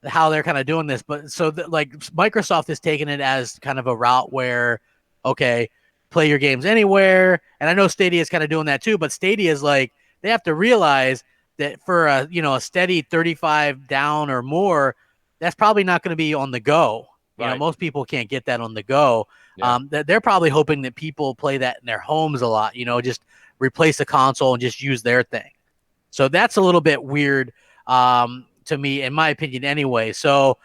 how they're kind of doing this. But so like Microsoft is taking it as kind of a route where, okay, play your games anywhere. And I know Stadia is kind of doing that too, but Stadia is like, they have to realize that for a steady 35 down or more, that's probably not going to be on the go. You know, most people can't get that on the go. Yeah. They're probably hoping that people play that in their homes a lot, just replace the console and just use their thing. So that's a little bit weird to me, in my opinion anyway. So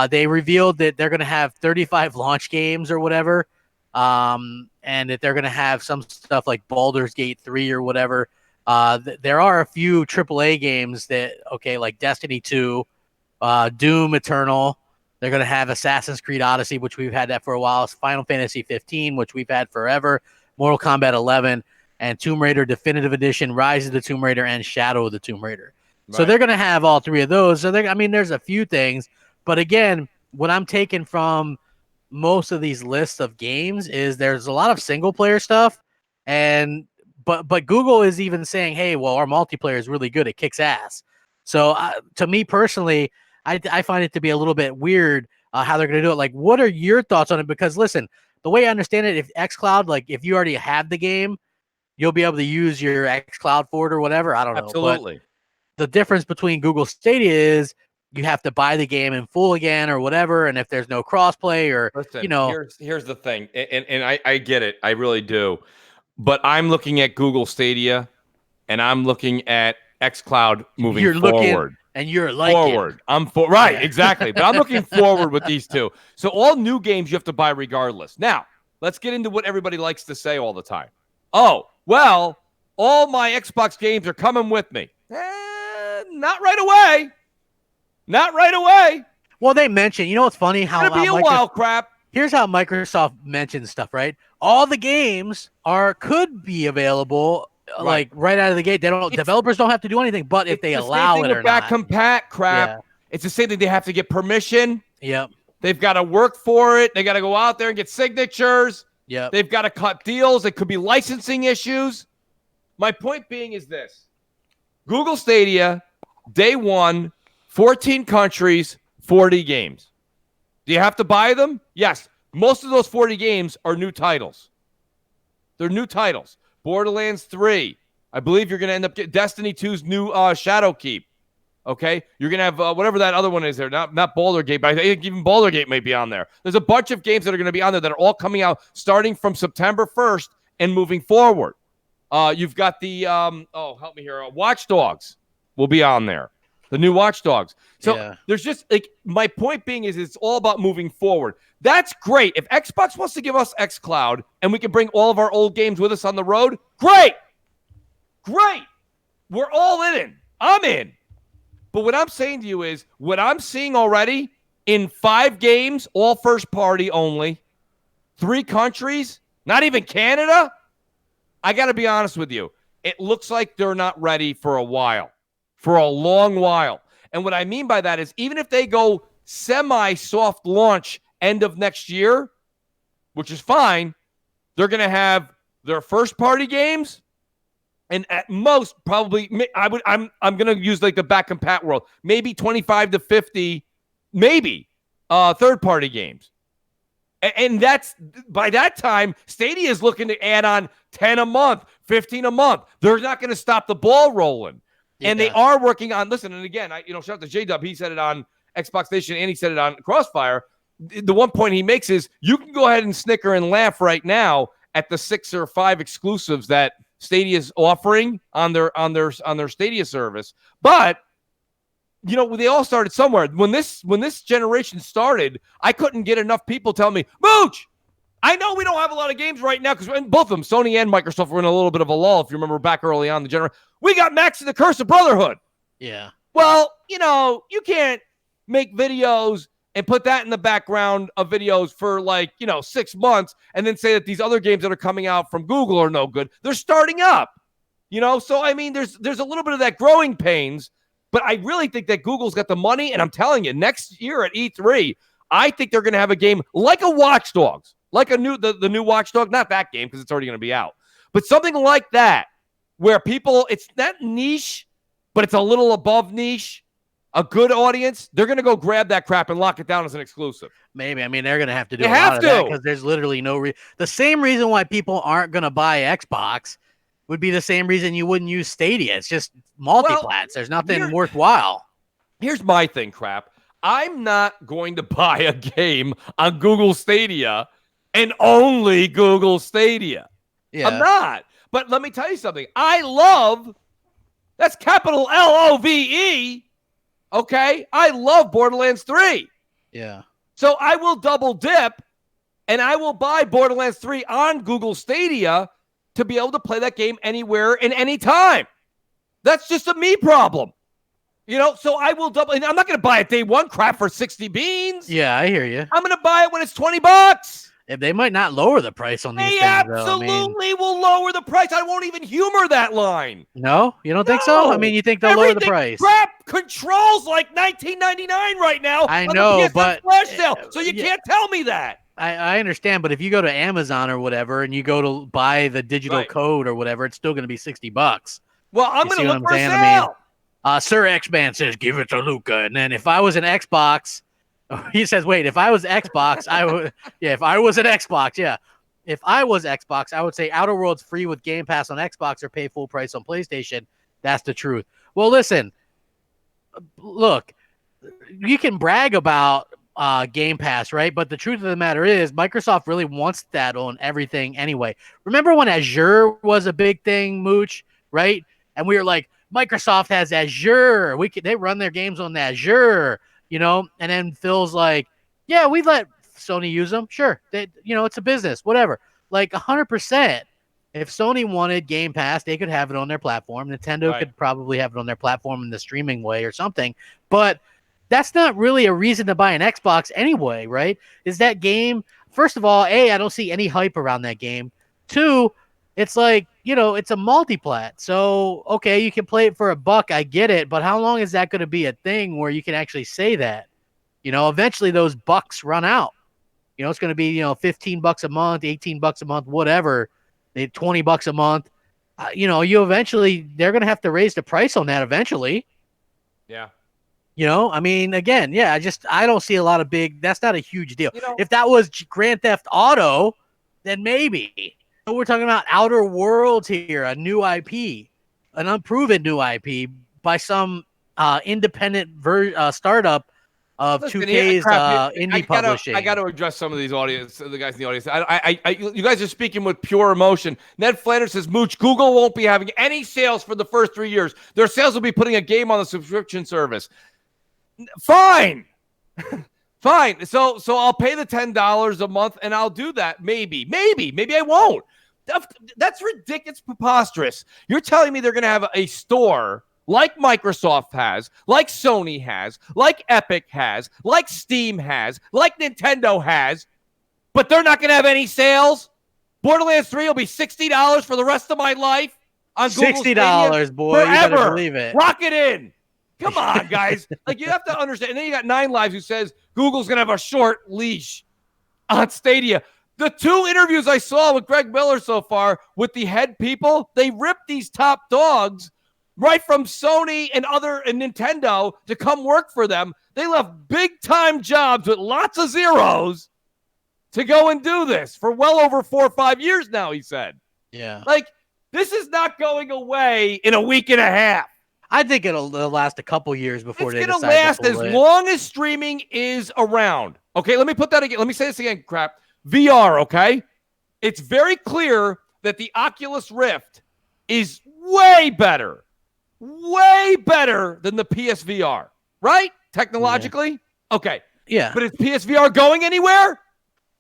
they revealed that they're going to have 35 launch games or whatever, and that they're going to have some stuff like Baldur's Gate 3 or whatever. There are a few AAA games that, like Destiny 2, Doom Eternal. They're going to have Assassin's Creed Odyssey, which we've had that for a while. Final Fantasy 15, which we've had forever. Mortal Kombat 11, and Tomb Raider Definitive Edition, Rise of the Tomb Raider, and Shadow of the Tomb Raider. Right. So they're going to have all three of those. So there's a few things. But again, what I'm taking from most of these lists of games is there's a lot of single-player stuff, But Google is even saying, hey, well, our multiplayer is really good. It kicks ass. So to me personally, I find it to be a little bit weird how they're going to do it. Like, what are your thoughts on it? Because listen, the way I understand it, if xCloud, like if you already have the game, you'll be able to use your xCloud for it or whatever. I don't know. Absolutely. But the difference between Google Stadia is you have to buy the game in full again or whatever. And if there's no crossplay or, here's the thing. And I get it. I really do. But I'm looking at Google Stadia, and I'm looking at xCloud moving forward. And you're like forward. Right, exactly. But I'm looking forward with these two. So all new games you have to buy regardless. Now, let's get into what everybody likes to say all the time. Oh, well, all my Xbox games are coming with me. Not right away. Not right away. Well, they mentioned, what's funny? It's going to be a while, crap. Here's how Microsoft mentions stuff, right? All the games could be available like right out of the gate. Developers don't have to do anything, but if they allow it or not. Compat crap. Yeah. It's the same thing. They have to get permission. Yep. They've got to work for it. They got to go out there and get signatures. Yep. They've got to cut deals. It could be licensing issues. My point being is this. Google Stadia, day one, 14 countries, 40 games. Do you have to buy them? Yes. Most of those 40 games are new titles. They're new titles. Borderlands 3. I believe you're going to end up getting Destiny 2's new Shadowkeep. Okay? You're going to have whatever that other one is there. Not Baldur's Gate, but I think even Baldur's Gate may be on there. There's a bunch of games that are going to be on there that are all coming out starting from September 1st and moving forward. You've got the, help me here. Watch Dogs will be on there. The new Watch Dogs. So there's just like my point being is it's all about moving forward. That's great. If Xbox wants to give us xCloud and we can bring all of our old games with us on the road, great. Great. We're all in. I'm in. But what I'm saying to you is what I'm seeing already in 5 games, all first party only, 3 countries, not even Canada. I got to be honest with you. It looks like they're not ready for a while. For a long while. And what I mean by that is even if they go semi-soft launch end of next year, which is fine, they're going to have their first-party games and at most probably I'm going to use like the back compat world, maybe 25 to 50, maybe third-party games. And that's by that time, Stadia is looking to add on 10 a month, 15 a month. They're not going to stop the ball rolling. And they are working on, listen, and again, shout out to J-Dub. He said it on Xbox Nation and he said it on Crossfire. The one point he makes is you can go ahead and snicker and laugh right now at the 6 or 5 exclusives that Stadia is offering on their Stadia service. But, they all started somewhere. When this generation started, I couldn't get enough people telling me, Mooch, I know we don't have a lot of games right now because both of them, Sony and Microsoft, were in a little bit of a lull. If you remember back early on the generation, we got Max and the Curse of Brotherhood. Yeah. Well, you can't make videos and put that in the background of videos for 6 months and then say that these other games that are coming out from Google are no good. They're starting up, So, I mean, there's a little bit of that growing pains, but I really think that Google's got the money. And I'm telling you, next year at E3, I think they're going to have a game like a Watch Dogs. Like the new Watch Dog, not that game because it's already going to be out, but something like that where it's not niche, but it's a little above niche, a good audience. They're going to go grab that crap and lock it down as an exclusive. Maybe. I mean, they're going to have to do a lot of that because there's literally the same reason why people aren't going to buy Xbox would be the same reason you wouldn't use Stadia. It's just multi-plats. There's nothing worthwhile. Here's my thing, crap. I'm not going to buy a game on Google Stadia and only Google Stadia. Yeah. I'm not. But let me tell you something. That's capital LOVE. Okay? I love Borderlands 3. Yeah. So I will double dip and I will buy Borderlands 3 on Google Stadia to be able to play that game anywhere and anytime. That's just a me problem. So I will double. And I'm not going to buy it day one crap for 60 beans. Yeah, I hear you. I'm going to buy it when it's $20. If they might not lower the price on these things, absolutely will lower the price. I won't even humor that line. No, you don't think so? I mean, you think they'll lower the price? Crap controls like $19.99 right now. I know, but flash sale, so you can't tell me that. I understand, but if you go to Amazon or whatever and you go to buy the digital code or whatever, it's still going to be $60. Well, I'm going to look for a sale. Sir X-Man says, give it to Luca. And then if I was an Xbox, he says, wait, if I was Xbox, I would, if I was an Xbox, if I was Xbox, I would say Outer Worlds free with Game Pass on Xbox or pay full price on PlayStation. That's the truth. Well, listen, look, you can brag about Game Pass, right? But the truth of the matter is Microsoft really wants that on everything anyway. Remember when Azure was a big thing, Mooch, right? And we were like, Microsoft has Azure. They run their games on Azure, and then Phil's like, yeah, we let Sony use them. Sure. It's a business, whatever. Like 100%. If Sony wanted Game Pass, they could have it on their platform. Nintendo could probably have it on their platform in the streaming way or something. But that's not really a reason to buy an Xbox anyway, right? Is that game, first of all, I don't see any hype around that game. 2, it's like, it's a multi-plat. So, okay, you can play it for $1. I get it. But how long is that going to be a thing where you can actually say that? Eventually those bucks run out. It's going to be, $15 a month, $18 a month, whatever, $20 a month. They're going to have to raise the price on that eventually. Yeah. I mean, again, I don't see a lot of that's not a huge deal. If that was Grand Theft Auto, then maybe. But we're talking about Outer Worlds here, a new IP, an unproven new IP by some independent startup of 2K's indie publishing. I got to address some of these the guys in the audience. You guys are speaking with pure emotion. Ned Flanders says, Mooch, Google won't be having any sales for the first 3 years. Their sales will be putting a game on the subscription service. Fine. Fine. So I'll pay the $10 a month and I'll do that. Maybe I won't. That's ridiculous, preposterous. You're telling me they're going to have a store like Microsoft has, like Sony has, like Epic has, like Steam has, like Nintendo has, but they're not going to have any sales? Borderlands 3 will be $60 for the rest of my life on Google $60, boy. Forever. You better believe it. Lock it in. Come on, guys. You have to understand. And then you got 9 Lives who says Google's going to have a short leash on Stadia. The 2 interviews I saw with Greg Miller so far with the head people, they ripped these top dogs right from Sony and Nintendo to come work for them. They left big-time jobs with lots of zeros to go and do this for well over 4 or 5 years now, he said. Yeah. This is not going away in a week and a half. I think it'll last a couple years before it's going to last as long as streaming is around. Okay, let me put that again. Let me say this again, crap. VR, okay? It's very clear that the Oculus Rift is way better than the PSVR, right? Technologically? Yeah. Okay. Yeah. But is PSVR going anywhere?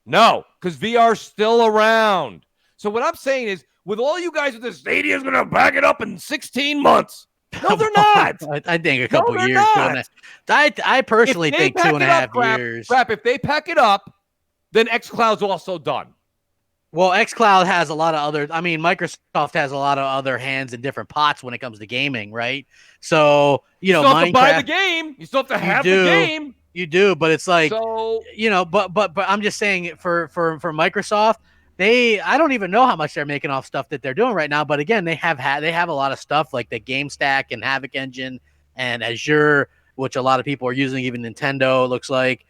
No, because VR's still around. So what I'm saying is, with all you guys with this, Stadia's going to back it up in 16 months. No, they're not. I think a couple years. Not. I personally think 2.5 years. Crap, if they pack it up, then xCloud's also done. Well, xCloud has a lot of other. I mean, Microsoft has a lot of other hands in different pots when it comes to gaming, right? So you know, still have Minecraft, to buy the game. You still have to have the game. You do, but it's like, so, you know, but I'm just saying for Microsoft, I don't even know how much they're making off stuff that they're doing right now. But again, they have a lot of stuff like the Game Stack and Havoc Engine and Azure, which a lot of people are using. Even Nintendo, it looks like.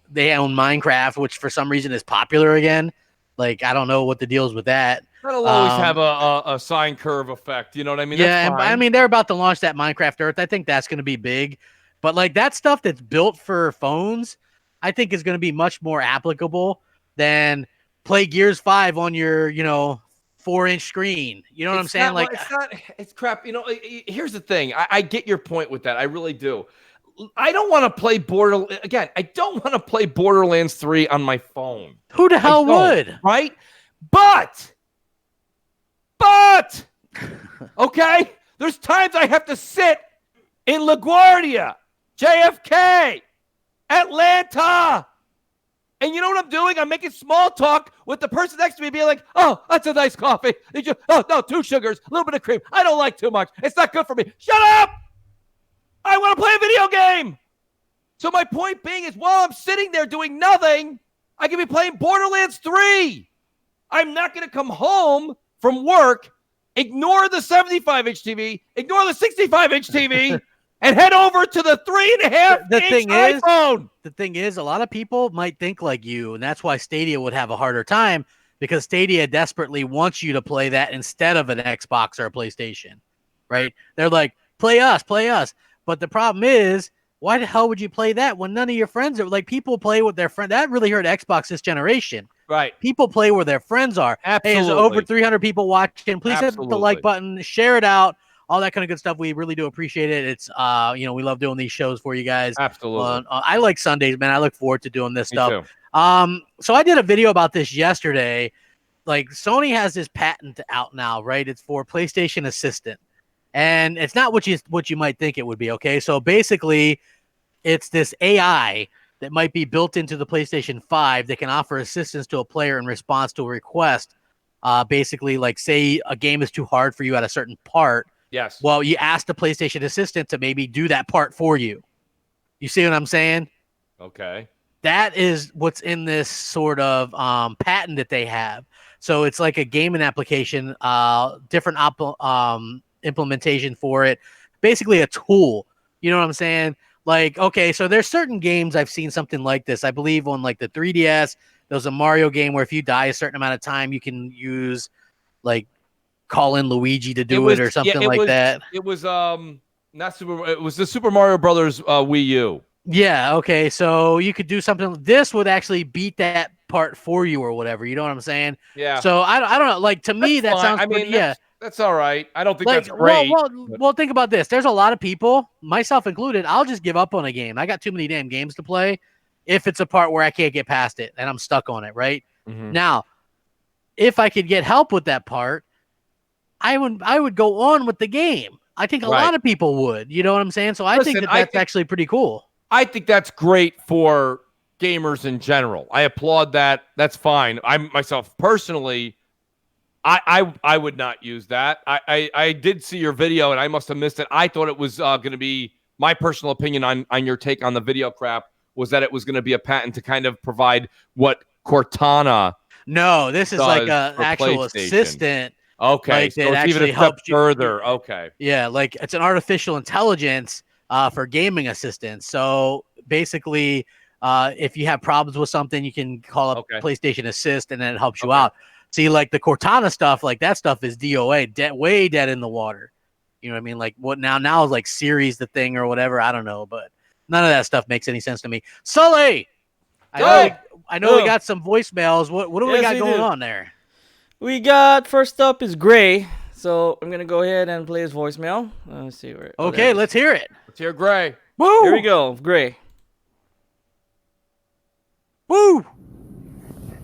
They own Minecraft, which for some reason is popular again. Like, I don't know what the deal is with that. That'll always have a sine curve effect. You know what I mean? Yeah, I mean, they're about to launch that Minecraft Earth. I think that's going to be big. But, like, that stuff that's built for phones, I think is going to be much more applicable than play Gears 5 on your, 4-inch screen. You know what I'm saying? Like, it's crap. You know, here's the thing. I get your point with that. I really do. I don't want to play I don't want to play Borderlands 3 on my phone. Who the hell would? Right? But, okay, there's times I have to sit in LaGuardia, JFK, Atlanta, and you know what I'm doing? I'm making small talk with the person next to me, being like, "Oh, that's a nice coffee. Oh no, 2 sugars, a little bit of cream. I don't like too much. It's not good for me. Shut up! I want to play a video game." So my point being is, while I'm sitting there doing nothing, I can be playing Borderlands 3. I'm not going to come home from work, ignore the 75-inch TV, ignore the 65-inch TV, and head over to the 3.5-inch iPhone. The thing is, a lot of people might think like you, and that's why Stadia would have a harder time, because Stadia desperately wants you to play that instead of an Xbox or a PlayStation, right? They're like, play us. But the problem is, why the hell would you play that when none of your friends are like, people play with their friends? That really hurt Xbox this generation. Right. People play where their friends are. Absolutely. Hey, there's over 300 people watching. Please hit the like button, share it out, all that kind of good stuff. We really do appreciate it. It's, we love doing these shows for you guys. Absolutely. I like Sundays, man. I look forward to doing this stuff. Too. So I did a video about this yesterday. Like, Sony has this patent out now, right? It's for PlayStation Assistant. And it's not what you might think it would be, okay? So basically, it's this AI that might be built into the PlayStation 5 that can offer assistance to a player in response to a request. Basically, like, say a game is too hard for you at a certain part. Yes. Well, you ask the PlayStation Assistant to maybe do that part for you. You see what I'm saying? Okay. That is what's in this sort of patent that they have. So it's like a gaming application, different implementation for it, basically a tool. You know what I'm saying? Like, okay, so there's certain games I've seen something like this. I believe on like the 3DS, there's a Mario game where if you die a certain amount of time, you can use like call in Luigi to do it or something like that. It was not Super. It was the Super Mario Brothers Wii U. Yeah. Okay. So you could do something. This would actually beat that part for you or whatever. You know what I'm saying? Yeah. So I don't know. Like, to me, that sounds pretty. Yeah. That's all right. I don't think that's great. Well, think about this. There's a lot of people, myself included, I'll just give up on a game. I got too many damn games to play if it's a part where I can't get past it and I'm stuck on it, right? Mm-hmm. Now, if I could get help with that part, I would go on with the game. I think a lot of people would. You know what I'm saying? So I think that's actually pretty cool. I think that's great for gamers in general. I applaud that. That's fine. I myself personally, I would not use that. I did see your video and I must have missed it. I thought it was going to be, my personal opinion on your take on the video crap was that it was going to be a patent to kind of provide what Cortana. No, this is like a actual assistant. Okay, like, so it's even a step further. Okay. Yeah, like it's an artificial intelligence for gaming assistance. So basically, if you have problems with something, you can call up PlayStation Assist and then it helps you out. See, like the Cortana stuff, like that stuff is DOA, way dead in the water. You know what I mean? Like what now is like Siri's the thing or whatever. I don't know, but none of that stuff makes any sense to me. Sully, I know we got some voicemails. What do we got going on there? We got, first up is Gray. So I'm going to go ahead and play his voicemail. Let's see where. Okay, let's hear it. Let's hear Gray. Woo! Here we go, Gray. Woo!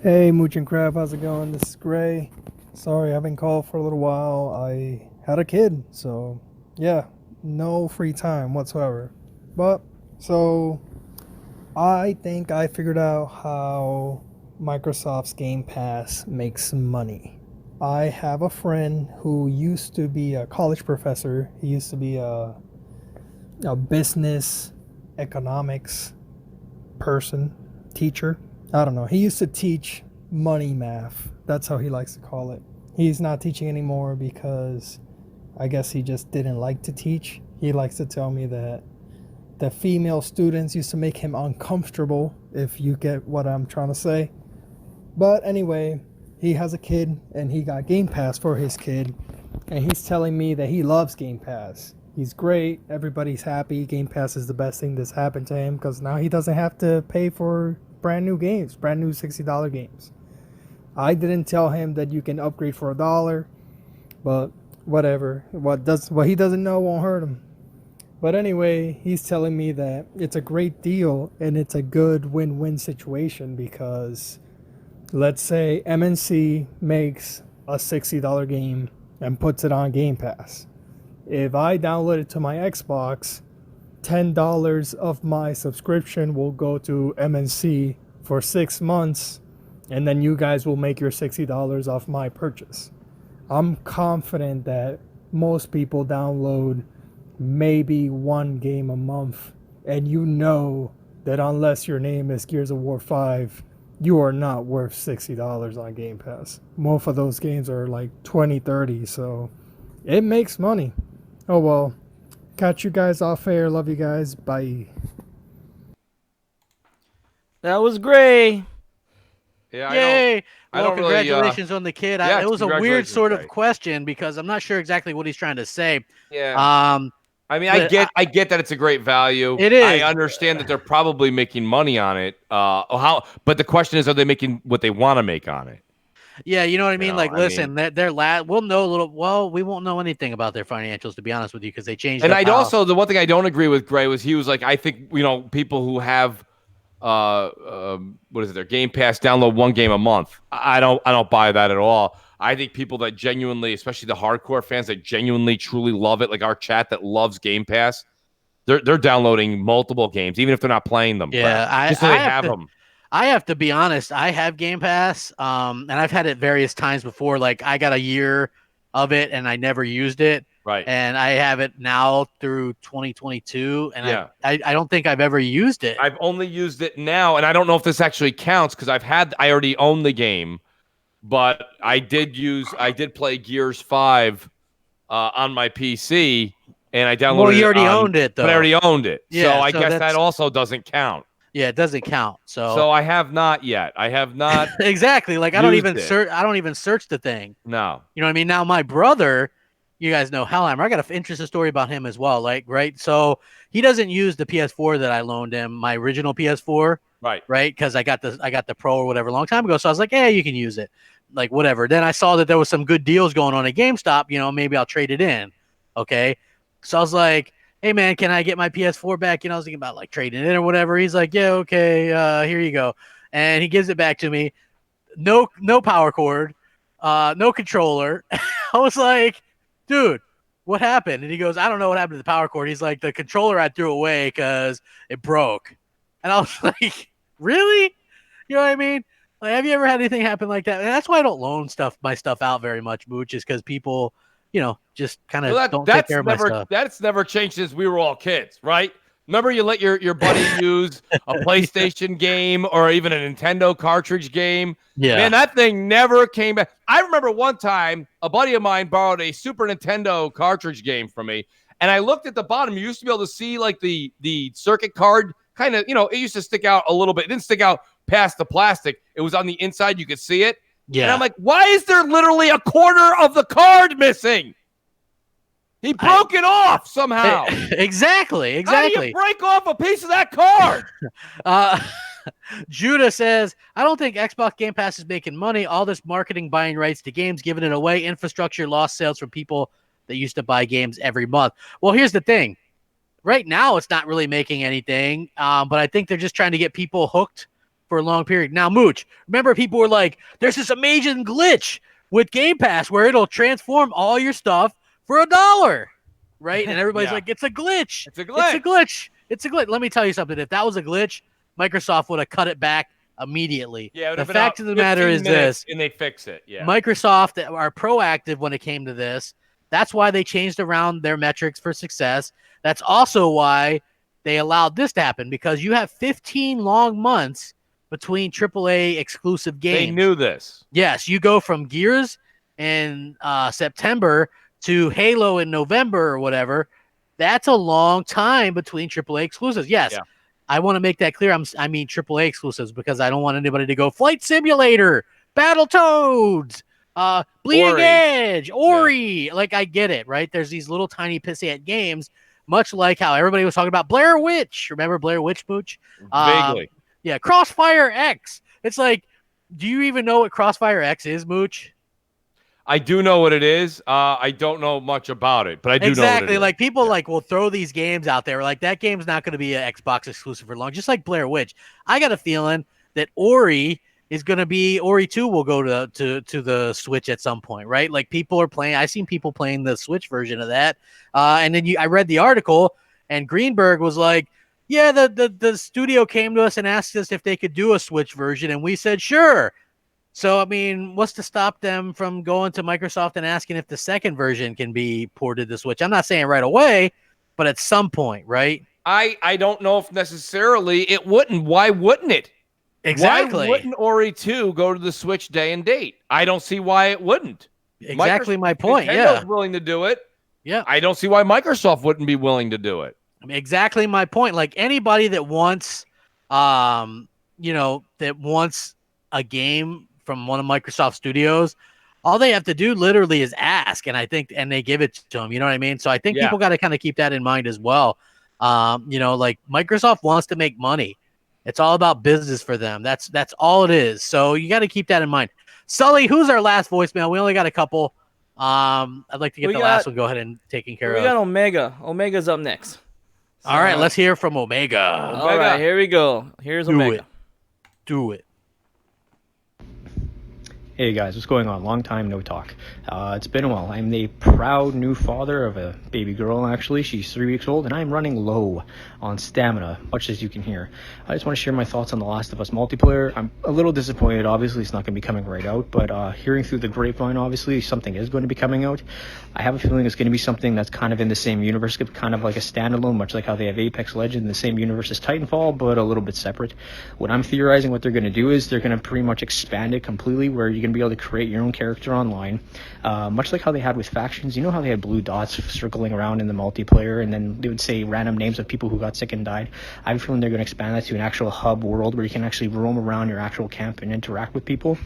Hey, Mooch and Crab, how's it going? This is Gray. Sorry, I haven't called for a little while. I had a kid, so yeah, no free time whatsoever. But, so, I think I figured out how Microsoft's Game Pass makes money. I have a friend who used to be a college professor. He used to be a business economics person, teacher. I don't know. He used to teach money math. That's how he likes to call it. He's not teaching anymore because I guess he just didn't like to teach. He likes to tell me that the female students used to make him uncomfortable, if you get what I'm trying to say. But anyway, he has a kid and he got Game Pass for his kid. And he's telling me that he loves Game Pass. He's great. Everybody's happy. Game Pass is the best thing that's happened to him because now he doesn't have to pay for brand new games, brand new $60 games. I didn't tell him that you can upgrade for $1, but whatever. What he doesn't know won't hurt him. But anyway, he's telling me that it's a great deal and it's a good win-win situation because let's say MNC makes a $60 game and puts it on Game Pass. If I download it to my Xbox, $10 of my subscription will go to MNC for 6 months, and then you guys will make your $60 off my purchase. I'm confident that most people download maybe one game a month, and you know that unless your name is Gears of War 5, you are not worth $60 on Game Pass. Most of those games are like 20, 30, so it makes money. Oh well. Catch you guys off air. Love you guys. Bye. That was Gray. Yeah, Yay! I Well, don't really, congratulations on the kid. yeah, It was a weird congratulations, sort of Gray. question because I'm not sure exactly what he's trying to say. Yeah. I mean, but I get that it's a great value. It is. I understand that they're probably making money on it. But the question is, are they making what they want to make on it? Yeah, you know what I mean? know, Like, I listen, we'll know a little. Well, we won't know anything about their financials, to be honest with you, because they changed. And up I'd how- also, the one thing I don't agree with Gray was he was like, I think, people who have what is it, their Game Pass, download one game a month. I don't buy that at all. I think people that genuinely, especially the hardcore fans that genuinely truly love it, like our chat that loves Game Pass, they're downloading multiple games, even if they're not playing them. Yeah, just so they have them. I have to be honest. I have Game Pass, and I've had it various times before. Like, I got a year of it, and I never used it. Right. And I have it now through 2022, and Yeah. I don't think I've ever used it. I've only used it now, and I don't know if this actually counts because I already own the game, but I did play Gears 5 on my PC, and I downloaded. Well, you already owned it, though. But I already owned it, Yeah, so I so guess that's- that also doesn't count. Yeah, it doesn't count. So I have not yet. I have not. Exactly. Like, I don't used even it. search. I don't even search the thing. No. You know what I mean? Now, my brother, you guys know Hellheimer. I got an interesting story about him as well. Like, right? So he doesn't use the PS4 that I loaned him, my original PS4. Right. Right? Because I got the Pro or whatever a long time ago. So I was like, yeah, you can use it. Like, whatever. Then I saw that there was some good deals going on at GameStop. Maybe I'll trade it in. Okay. So I was like, hey man, can I get my PS4 back? I was thinking about like trading it in or whatever. He's like, yeah, okay, here you go. And he gives it back to me. No power cord, no controller. I was like, dude, what happened? And he goes, I don't know what happened to the power cord. He's like, the controller I threw away because it broke. And I was like, really? You know what I mean? Like, have you ever had anything happen like that? And that's why I don't loan my stuff out very much, Mooch, is because people, just kind of don't take care of my stuff. That's never changed since we were all kids, right? Remember, you let your buddy use a PlayStation game or even a Nintendo cartridge game? Yeah. Man, that thing never came back. I remember one time a buddy of mine borrowed a Super Nintendo cartridge game from me, and I looked at the bottom. You used to be able to see like the circuit card kind of, it used to stick out a little bit. It didn't stick out past the plastic. It was on the inside. You could see it. Yeah. And I'm like, why is there literally a quarter of the card missing? He broke it off somehow. Exactly. How do you break off a piece of that card? Judah says, I don't think Xbox Game Pass is making money. All this marketing, buying rights to games, giving it away, infrastructure, lost sales from people that used to buy games every month. Well, here's the thing. Right now, it's not really making anything, but I think they're just trying to get people hooked for a long period. Now, Mooch, remember people were like, there's this amazing glitch with Game Pass where it'll transform all your stuff for $1, right? And everybody's like, it's a glitch. It's a glitch. It's a glitch. It's a glitch. Let me tell you something. If that was a glitch, Microsoft would have cut it back immediately. Yeah, the fact of the matter is this. And they fix it. Yeah. Microsoft are proactive when it came to this. That's why they changed around their metrics for success. That's also why they allowed this to happen, because you have 15 long months between AAA exclusive games. They knew this. Yes, you go from Gears in September to Halo in November or whatever. That's a long time between AAA exclusives. Yes, yeah. I want to make that clear. I mean AAA exclusives, because I don't want anybody to go Flight Simulator, Battletoads, Bleeding Edge, Ori. Yeah. Like, I get it, right? There's these little tiny pissant games, much like how everybody was talking about Blair Witch. Remember Blair Witch, Mooch? Vaguely. Yeah, Crossfire X. It's like, do you even know what Crossfire X is, Mooch? I do know what it is. I don't know much about it, but I do know what it is. Exactly. Like, people will throw these games out there. Like, that game's not going to be an Xbox exclusive for long, just like Blair Witch. I got a feeling that Ori is going to be, Ori 2 will go to the Switch at some point, right? Like, people are playing, I've seen people playing the Switch version of that. And then I read the article, and Greenberg was like, yeah, the studio came to us and asked us if they could do a Switch version, and we said, sure. So, I mean, what's to stop them from going to Microsoft and asking if the second version can be ported to Switch? I'm not saying right away, but at some point, right? I don't know if necessarily it wouldn't. Why wouldn't it? Exactly. Why wouldn't Ori 2 go to the Switch day and date? I don't see why it wouldn't. Exactly my point. Nintendo's willing to do it. Yeah. I don't see why Microsoft wouldn't be willing to do it. I mean, exactly my point. Like, anybody that wants, that wants a game from one of Microsoft studios, all they have to do literally is ask, and they give it to them. You know what I mean? So I think people got to kind of keep that in mind as well. Like, Microsoft wants to make money. It's all about business for them. That's all it is. So you got to keep that in mind. Sully, who's our last voicemail? We only got a couple. I'd like to get the last one. Go ahead and taken care of. We got Omega. Omega's up next. So, all right, let's hear from Omega. All right, here we go. Here's Omega. Do it. Hey guys, what's going on? Long time no talk. It's been a while. I'm the proud new father of a baby girl, actually. She's 3 weeks old, and I'm running low on stamina, much as you can hear. I just want to share my thoughts on The Last of Us multiplayer. I'm a little disappointed. Obviously, it's not going to be coming right out, but hearing through the grapevine, obviously, something is going to be coming out. I have a feeling it's going to be something that's kind of in the same universe, kind of like a standalone, much like how they have Apex Legends in the same universe as Titanfall, but a little bit separate. What I'm theorizing what they're going to do is they're going to pretty much expand it completely, where you can be able to create your own character online, much like how they had with factions. You know how they had blue dots circling around in the multiplayer, and then they would say random names of people who got sick and died. I have a feeling they're going to expand that to an actual hub world where you can actually roam around your actual camp and interact with people.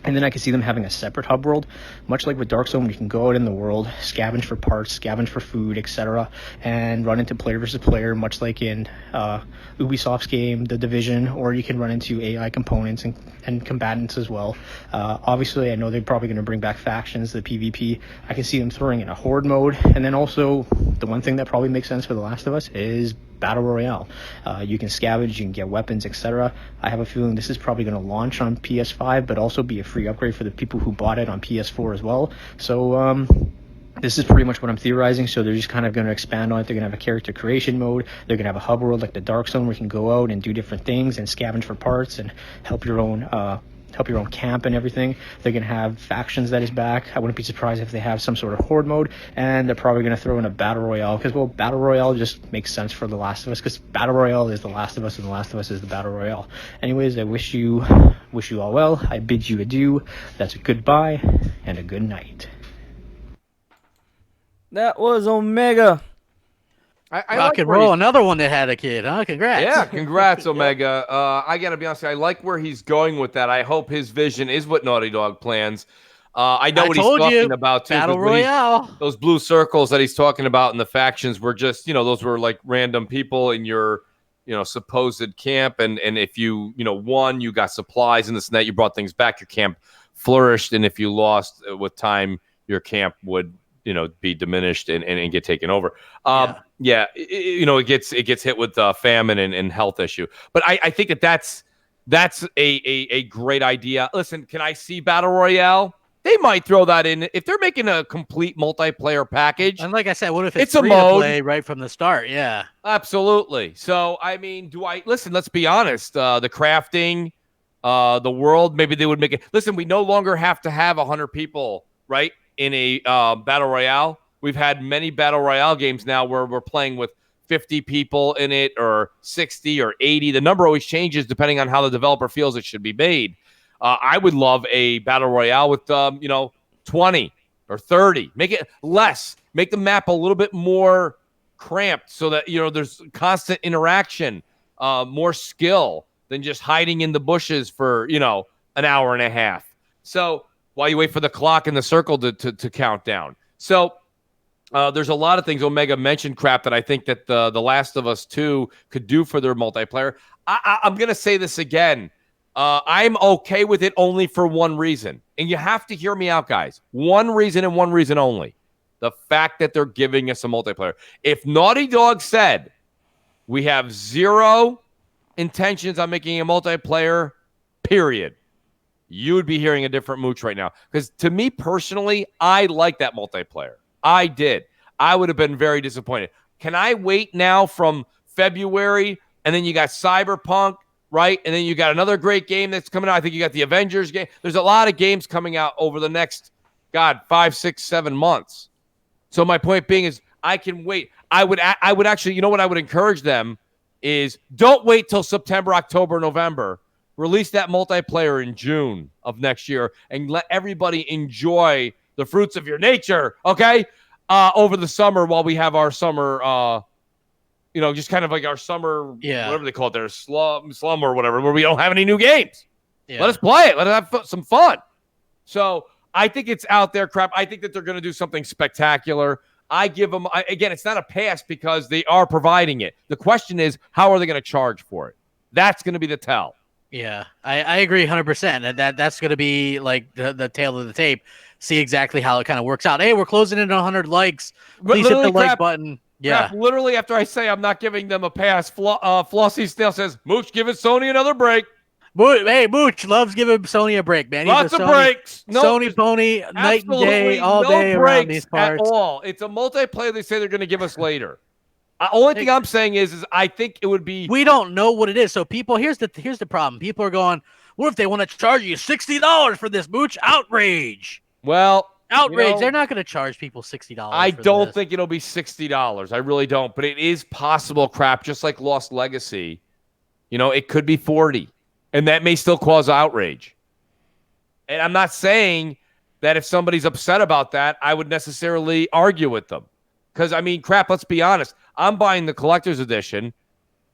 And then I can see them having a separate hub world, much like with Dark Zone. You can go out in the world, scavenge for parts, scavenge for food, etc., and run into player versus player, much like in Ubisoft's game, The Division, or you can run into AI components and combatants as well. Obviously, I know they're probably going to bring back factions, the PvP. I can see them throwing in a horde mode, and then also the one thing that probably makes sense for The Last of Us is Battle Royale. You can scavenge, you can get weapons, etc. I have a feeling this is probably going to launch on PS5, but also be a free upgrade for the people who bought it on PS4 as well. So this is pretty much what I'm theorizing. So they're just kind of going to expand on it. They're going to have a character creation mode. They're going to have a hub world like the Dark Zone where you can go out and do different things and scavenge for parts and help your own camp and everything. They're going to have factions that is back. I wouldn't be surprised if they have some sort of horde mode, and they're probably going to throw in a battle royale because, well, battle royale just makes sense for The Last of Us because battle royale is The Last of Us and The Last of Us is the battle royale. Anyways, I wish you all well. I bid you adieu. That's a goodbye and a good night. That was Omega. I Rock like and roll. Another one that had a kid, huh? Congrats. Yeah, congrats, Omega. I got to be honest, I like where he's going with that. I hope his vision is what Naughty Dog plans. I know what he's talking about, too. Battle Royale. Those blue circles that he's talking about in the factions were just, those were like random people in your, supposed camp. And if you, won, you got supplies and this and that. You brought things back. Your camp flourished. And if you lost with time, your camp would, be diminished and get taken over. It gets hit with famine and health issue. But I think that's That's a great idea. Listen, can I see Battle Royale? They might throw that in if they're making a complete multiplayer package. And like I said, what if it's a free mode to play right from the start? Yeah, absolutely. So I mean, listen? Let's be honest. The crafting, the world. Maybe they would make it. Listen, we no longer have to have 100 people, right, in a Battle Royale. We've had many Battle Royale games now where we're playing with 50 people in it, or 60 or 80. The number always changes depending on how the developer feels it should be made. I would love a Battle Royale with, 20 or 30. Make it less. Make the map a little bit more cramped so that, there's constant interaction, more skill than just hiding in the bushes for, an hour and a half. So while you wait for the clock in the circle to count down. So there's a lot of things Omega mentioned, Crap, that I think that the Last of Us 2 could do for their multiplayer. I'm going to say this again. I'm okay with it only for one reason. And you have to hear me out, guys. One reason and one reason only. The fact that they're giving us a multiplayer. If Naughty Dog said we have zero intentions on making a multiplayer, period, you would be hearing a different mooch right now. Because to me personally, I like that multiplayer. I did. I would have been very disappointed. Can I wait now from February, and then you got Cyberpunk, right? And then you got another great game that's coming out. I think you got the Avengers game. There's a lot of games coming out over the next, 5, 6, 7 months. So my point being is I can wait. I would actually, you know what I would encourage them is don't wait till September, October, November. Release that multiplayer in June of next year and let everybody enjoy the fruits of your nature, okay? Over the summer while we have our summer, just kind of like our summer, whatever they call it there, slum or whatever, where we don't have any new games. Yeah. Let us play it. Let us have some fun. So I think it's out there, Crap. I think that they're going to do something spectacular. I give them, again, it's not a pass because they are providing it. The question is, how are they going to charge for it? That's going to be the tell. Yeah, I agree 100%. And that's going to be like the tail of the tape. See exactly how it kind of works out. Hey, we're closing in 100 likes. Please hit the like button. Yeah. Crap, literally after I say I'm not giving them a pass, Flossie Snail says, Mooch, give it Sony another break. Hey, Mooch loves giving Sony a break, man. Lots of breaks. Sony pony, night and day, all day around these parts. At all. It's a multiplayer they say they're going to give us later. Only thing I'm saying is I think it would be. We don't know what it is. So people, here's the problem. People are going, what if they want to charge you $60 for this, Mooch? Outrage. Well, outrage. They're not going to charge people $60. I don't think it'll be $60. I really don't. But it is possible, Crap, just like Lost Legacy. It could be $40. And that may still cause outrage. And I'm not saying that if somebody's upset about that, I would necessarily argue with them. Because, Crap, let's be honest. I'm buying the collector's edition.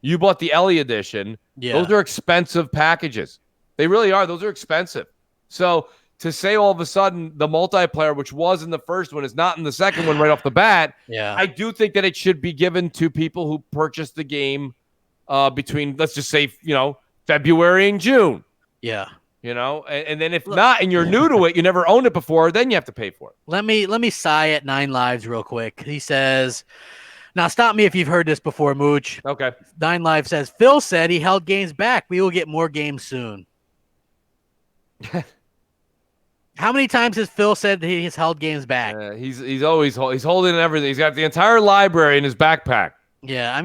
You bought the Ellie edition. Yeah. Those are expensive packages. They really are. Those are expensive. So to say all of a sudden the multiplayer, which was in the first one, is not in the second one right off the bat, I do think that it should be given to people who purchased the game between, let's just say, February and June. Yeah. And then if not, and you're new to it, you never owned it before, then you have to pay for it. Let me sigh at 9 Lives real quick. He says, now stop me if you've heard this before, Mooch. Okay. 9 Lives says, Phil said he held games back. We will get more games soon. How many times has Phil said that he's held games back? He's always holding everything. He's got the entire library in his backpack. Yeah,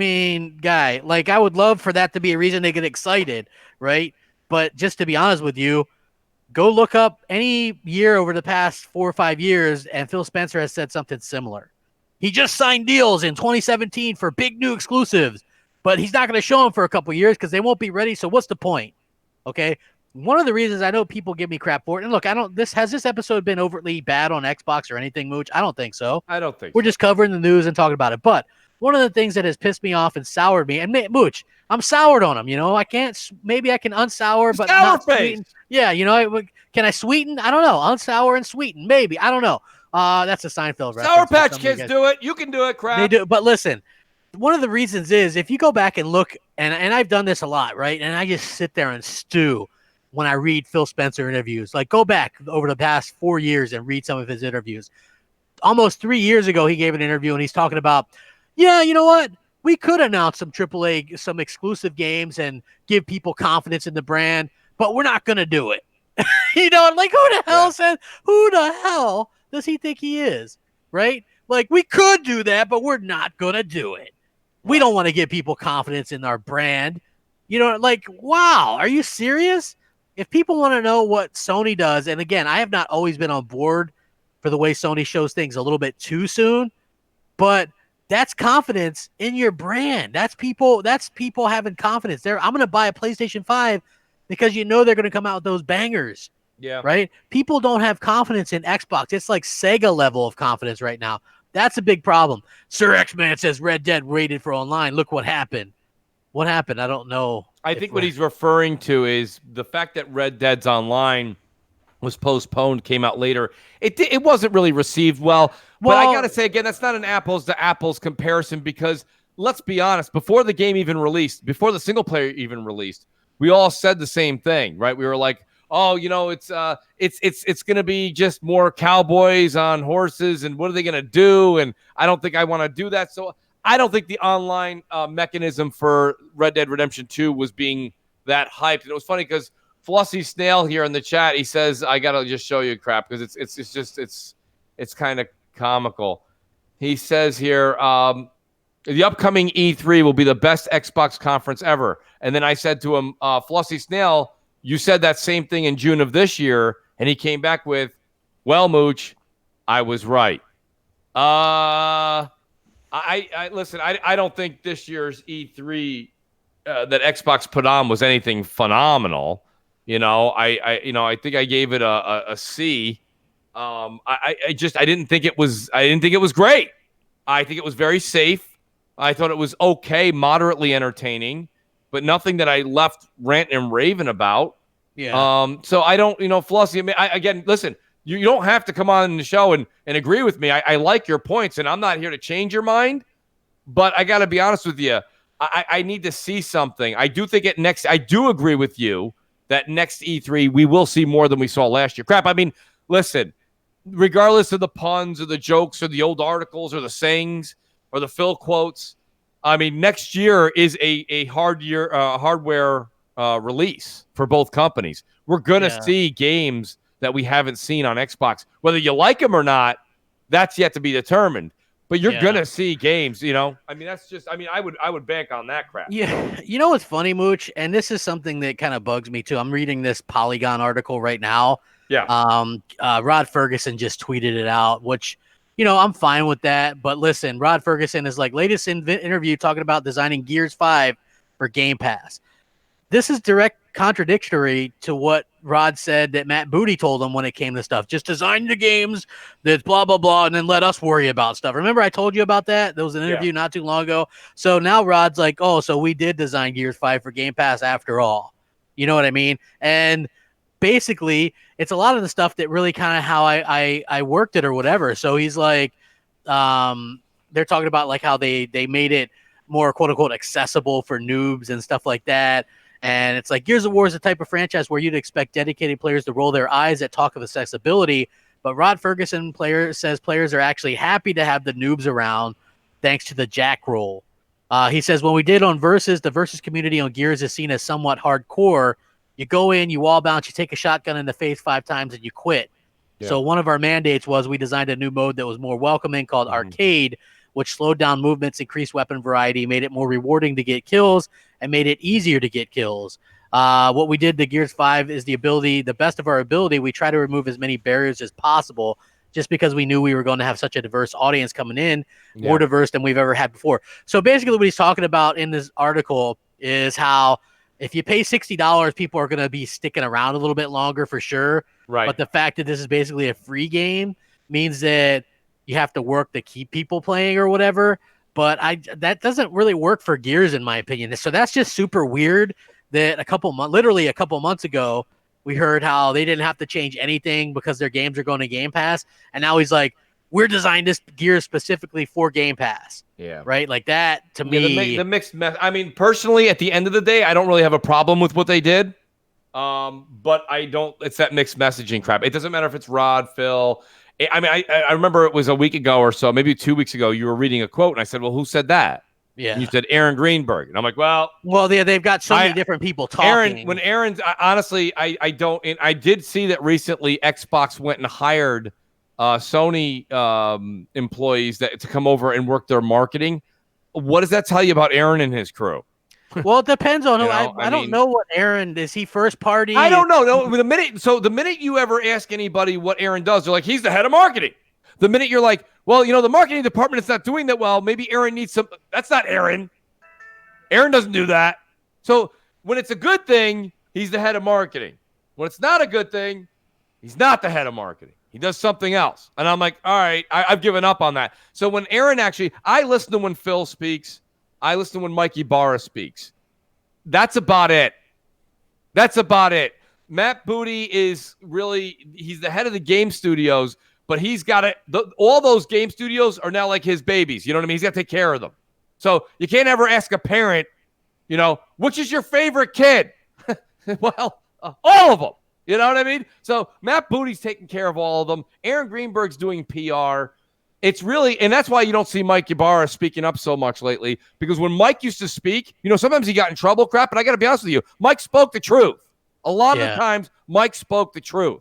guy, I would love for that to be a reason they get excited, right? But just to be honest with you, go look up any year over the past 4 or 5 years, and Phil Spencer has said something similar. He just signed deals in 2017 for big new exclusives, but he's not going to show them for a couple of years because they won't be ready. So what's the point? Okay. One of the reasons I know people give me crap for it, and look, has this episode been overtly bad on Xbox or anything, Mooch? I don't think so. I don't think We're just covering the news and talking about it. But one of the things that has pissed me off and soured me, and Mooch, I'm soured on him. Maybe I can unsour, but not sweeten. Yeah, can I sweeten? I don't know. Unsour and sweeten, maybe. I don't know. That's a Seinfeld reference. Sour Patch Kids do it. You can do it, Crap. They do. But listen, one of the reasons is if you go back and look, and I've done this a lot, right? And I just sit there and stew when I read Phil Spencer interviews. Go back over the past 4 years and read some of his interviews. Almost 3 years ago, he gave an interview, and he's talking about, yeah, you know what? we could announce some AAA, some exclusive games and give people confidence in the brand, but we're not going to do it. You know, like who the hell does he think he is? Right? Like we could do that, but we're not going to do it. We don't want to give people confidence in our brand. You know, like, wow, are you serious? If people want to know what Sony does, and again, I have not always been on board for the way Sony shows things a little bit too soon, but that's confidence in your brand. That's people having confidence. I'm going to buy a PlayStation 5 because you know they're going to come out with those bangers. Yeah. Right? People don't have confidence in Xbox. It's like Sega level of confidence right now. That's a big problem. Sir X-Man says Red Dead rated for online. Look what happened. What happened? I don't know. I think what he's referring to is the fact that Red Dead's online was postponed, came out later. It wasn't really received well. But I got to say, again, that's not an apples to apples comparison because let's be honest, before the game even released, before the single player even released, we all said the same thing, right? We were like, oh, you know, it's going to be just more cowboys on horses, and what are they going to do? And I don't think I want to do that. So I don't think the online mechanism for Red Dead Redemption 2 was being that hyped. And it was funny because Flossy Snail here in the chat, he says, I got to just show you crap because it's kind of comical. He says here, the upcoming E3 will be the best Xbox conference ever. And then I said to him, Flossy Snail, you said that same thing in June of this year, and he came back with, well, Mooch, I was right. Listen, I don't think this year's E3 that Xbox put on was anything phenomenal. You know, I think I gave it a C. I didn't think it was great. I think it was very safe. I thought it was okay, moderately entertaining, but nothing that I left ranting and raving about. Yeah. So I don't, Flossie, I mean, again, listen, you don't have to come on the show and agree with me. I like your points, and I'm not here to change your mind, but I got to be honest with you. I need to see something. I do think I do agree with you that next E3, we will see more than we saw last year. Crap, I mean, listen, regardless of the puns or the jokes or the old articles or the sayings or the Phil quotes, I mean, next year is a hardware release for both companies. We're going to see games that we haven't seen on Xbox. Whether you like them or not, that's yet to be determined. But you're going to see games, I mean, that's just, I would bank on that crap. Yeah. You know what's funny, Mooch? And this is something that kind of bugs me too. I'm reading this Polygon article right now. Yeah. Rod Ferguson just tweeted it out, which, I'm fine with that. But listen, Rod Ferguson is like latest interview talking about designing Gears 5 for Game Pass. This is direct contradictory to what Rod said that Matt Booty told him when it came to stuff. Just design the games that's blah, blah, blah, and then let us worry about stuff. Remember I told you about that? There was an interview not too long ago. So now Rod's like, oh, so we did design Gears 5 for Game Pass after all. You know what I mean? And basically, it's a lot of the stuff that really kind of how I worked it or whatever. So he's like, they're talking about like how they made it more quote unquote accessible for noobs and stuff like that. And it's like Gears of War is a type of franchise where you'd expect dedicated players to roll their eyes at talk of accessibility. But Rod Ferguson says players are actually happy to have the noobs around thanks to the jack roll. He says, when we did on Versus, the Versus community on Gears is seen as somewhat hardcore. You go in, you wall bounce, you take a shotgun in the face 5 times, and you quit. Yeah. So one of our mandates was we designed a new mode that was more welcoming called Arcade, which slowed down movements, increased weapon variety, made it more rewarding to get kills, and made it easier to get kills. What we did to Gears 5 is the best of our ability, we try to remove as many barriers as possible just because we knew we were going to have such a diverse audience coming in, more diverse than we've ever had before. So basically what he's talking about in this article is how if you pay $60, people are going to be sticking around a little bit longer for sure. Right. But the fact that this is basically a free game means that you have to work to keep people playing or whatever. But that doesn't really work for Gears, in my opinion. So that's just super weird that literally a couple months ago, we heard how they didn't have to change anything because their games are going to Game Pass. And now he's like, we're designing this Gears specifically for Game Pass. Yeah. Right? Like that, to me. The mixed I mean, personally, at the end of the day, I don't really have a problem with what they did. But it's that mixed messaging crap. It doesn't matter if it's Rod, Phil. I mean, I remember it was a week ago or so, maybe 2 weeks ago, you were reading a quote, and I said, well, who said that? Yeah. And you said Aaron Greenberg. And I'm like, well, they've got so many different people talking. Honestly, I don't, and I did see that recently Xbox went and hired Sony employees to come over and work their marketing. What does that tell you about Aaron and his crew? Well, it depends on who. I don't know what Aaron is. He first party? I don't know. No, the minute you ever ask anybody what Aaron does, they're like, he's the head of marketing. The minute you're like, well, the marketing department is not doing that well, maybe Aaron needs some. That's not Aaron. Aaron doesn't do that. So when it's a good thing, he's the head of marketing. When it's not a good thing, he's not the head of marketing. He does something else. And I'm like, all right, I've given up on that. So when Aaron I listen to when Phil speaks. I listen to when Mikey Barra speaks. That's about it. Matt Booty is he's the head of the game studios, but he's got it. All those game studios are now like his babies. You know what I mean? He's got to take care of them. So you can't ever ask a parent, which is your favorite kid? Well, all of them. You know what I mean? So Matt Booty's taking care of all of them. Aaron Greenberg's doing PR. It's really, and that's why you don't see Mike Ibarra speaking up so much lately, because when Mike used to speak, sometimes he got in trouble, but I got to be honest with you, Mike spoke the truth. A lot of the times, Mike spoke the truth.